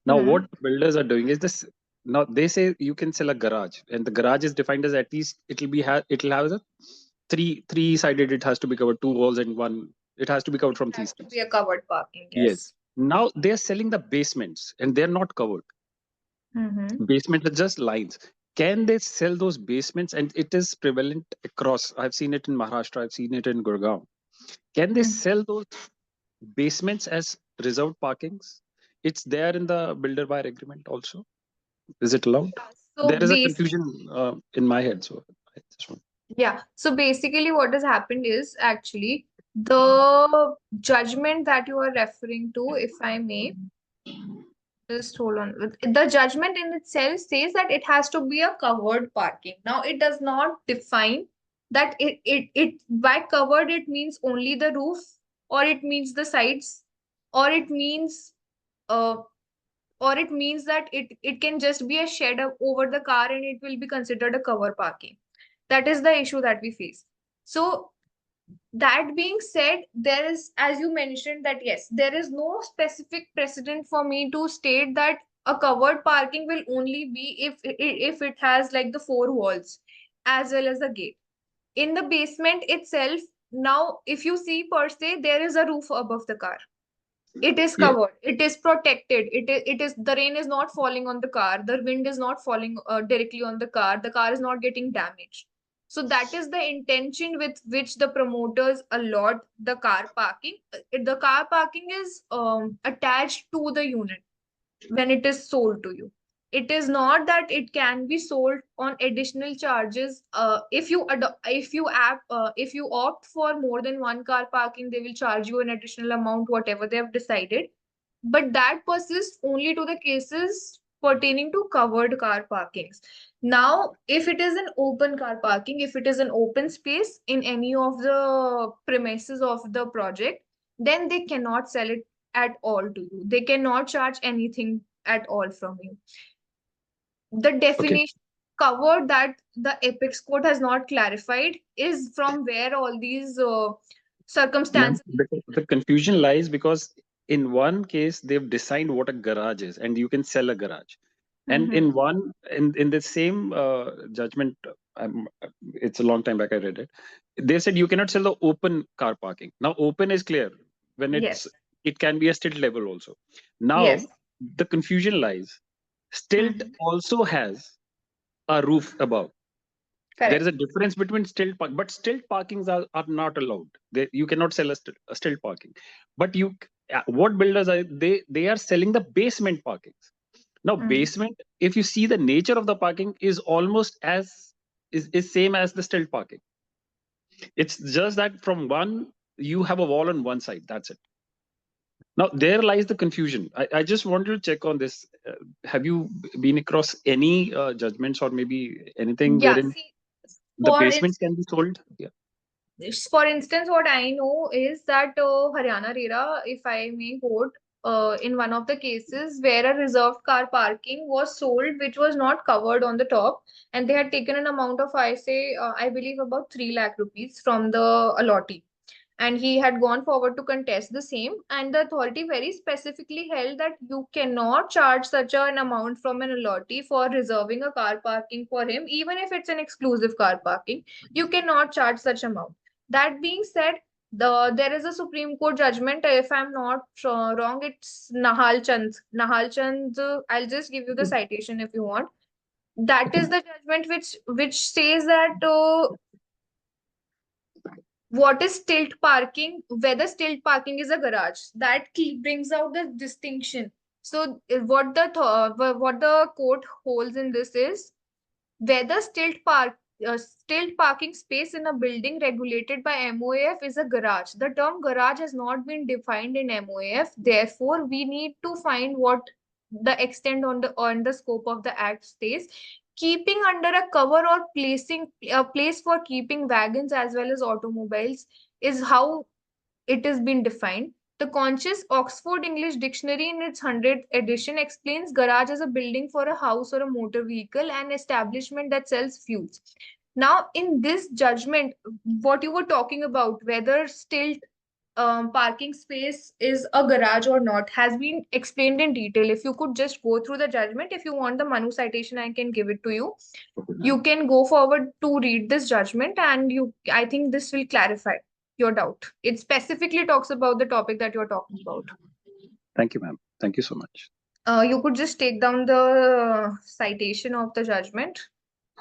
Now, what builders are doing is this. Now they say you can sell a garage, and the garage is defined as at least it'll have the three sided. It has to be covered, two walls and one. It has to be covered from It three has to sides. be a covered parking, Yes. yes. Now they are selling the basements, and they're not covered. Basement are just lines. Can they sell those basements? And it is prevalent across. I've seen it in Maharashtra. I've seen it in Gurgaon. Can they sell those basements as reserved parkings? It's there in the builder buyer agreement also. Is it allowed? So There is a basically, confusion in my head. So I just want. yeah. So basically, what has happened is actually the judgment that you are referring to, if I may, just hold on. The judgment in itself says that it has to be a covered parking. Now, it does not define that it by covered it means only the roof, or it means the sides, or it means uh or it means that it can just be a shed over the car and it will be considered a cover parking. That is the issue that we face. So that being said, there is, as you mentioned, that yes, there is no specific precedent for me to state that a covered parking will only be if it has like the four walls as well as the gate. In the basement itself, now if you see per se, there is a roof above the car. It is Yeah. covered. It is protected. It is the rain is not falling on the car. The wind is not falling directly on the car. The car is not getting damaged. So that is the intention with which the promoters allot the car parking. The car parking is attached to the unit when it is sold to you. It is not that it can be sold on additional charges. If you opt for more than one car parking, they will charge you an additional amount, whatever they have decided. But that persists only to the cases pertaining to covered car parkings. Now, if it is an open car parking, if it is an open space in any of the premises of the project, then they cannot sell it at all to you. They cannot charge anything at all from you. The definition covered that the apex court has not clarified is from where all these circumstances. The confusion lies because in one case they've decided what a garage is, and you can sell a garage. And in one, in the same judgment, it's a long time back I read it. They said you cannot sell the open car parking. Now, open is clear when Yes. it can be a stilt level also. Now, Yes. the confusion lies. Stilt also has a roof above. There Correct. is a difference between stilt park, but stilt parkings are not allowed. You cannot sell a stilt parking. But what builders are they are selling the basement parkings. Now, basement, if you see the nature of the parking is almost is same as the stilt parking. It's just that from one you have a wall on one side. That's it. Now there lies the confusion. I just wanted to check on this. Have you been across any judgments or maybe anything Yeah. wherein See, the for basements can be sold? Yeah. for instance, what I know is that Haryana RERA, if I may quote, in one of the cases where a reserved car parking was sold, which was not covered on the top, and they had taken an amount of, I believe about 3 lakh rupees from the allottee. And he had gone forward to contest the same, and the authority very specifically held that you cannot charge such an amount from an allottee for reserving a car parking for him, even if it's an exclusive car parking. You cannot charge such amount. That being said, there is a Supreme Court judgment. If I'm not wrong, it's Nahal Chand. Nahal Chand. I'll just give you the citation if you want. That is the judgment which says that what is stilt parking, whether stilt parking is a garage. That brings out the distinction. So what the court holds in this is whether stilt parking space in a building regulated by MOAF is a garage. The term garage has not been defined in MOAF. Therefore, we need to find what the extent on the scope of the act stays. Keeping under a cover or placing a place for keeping wagons as well as automobiles is how it has been defined. The Conscious Oxford English Dictionary in its 100th edition explains garage as a building for a house or a motor vehicle and establishment that sells fuels. Now, in this judgment, what you were talking about, whether stilt parking space is a garage or not, has been explained in detail. If you could just go through the judgment, if you want the Manu citation, I can give it to you. You can go forward to read this judgment, and I think this will clarify your doubt. It specifically talks about the topic that you're talking about. Thank you, ma'am. Thank you so much. You could just take down the citation of the judgment.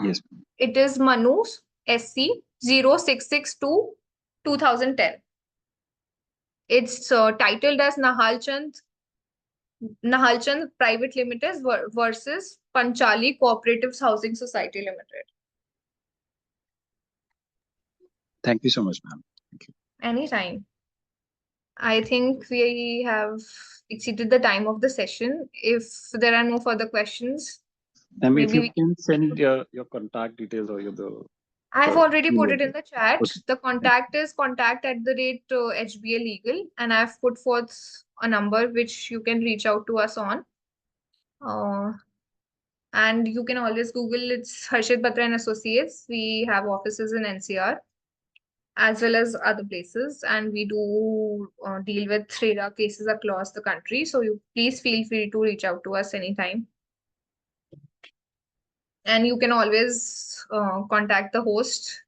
Yes. It is Manu SC 0662 2010. It's titled as Nahal Chand Private Limited versus Panchali Cooperatives Housing Society Limited. Thank you so much, ma'am. Thank you. Anytime. I think we have exceeded the time of the session. If there are no further questions, If maybe you we can send your contact details or I've already put it in the chat. Okay. The contact is contact@HBA Legal, and I've put forth a number which you can reach out to us on. And you can always Google, it's Harshit Batra and Associates. We have offices in NCR as well as other places, and we do deal with RERA cases across the country. So you please feel free to reach out to us anytime. And you can always contact the host.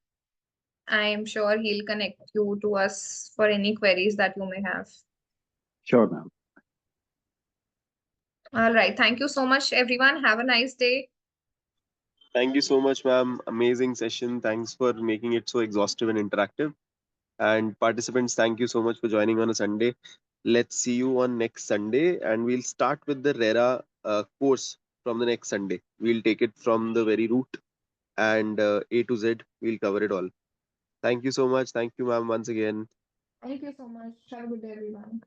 I am sure he'll connect you to us for any queries that you may have. Sure, ma'am. All right. Thank you so much, everyone. Have a nice day. Thank you so much, ma'am. Amazing session. Thanks for making it so exhaustive and interactive. And participants, thank you so much for joining on a Sunday. Let's see you on next Sunday, and we'll start with the RERA course from the next Sunday. We'll take it from the very root, and A to Z, we'll cover it all. Thank you so much. Thank you, ma'am, once again. Thank you so much. Have a good day, everyone.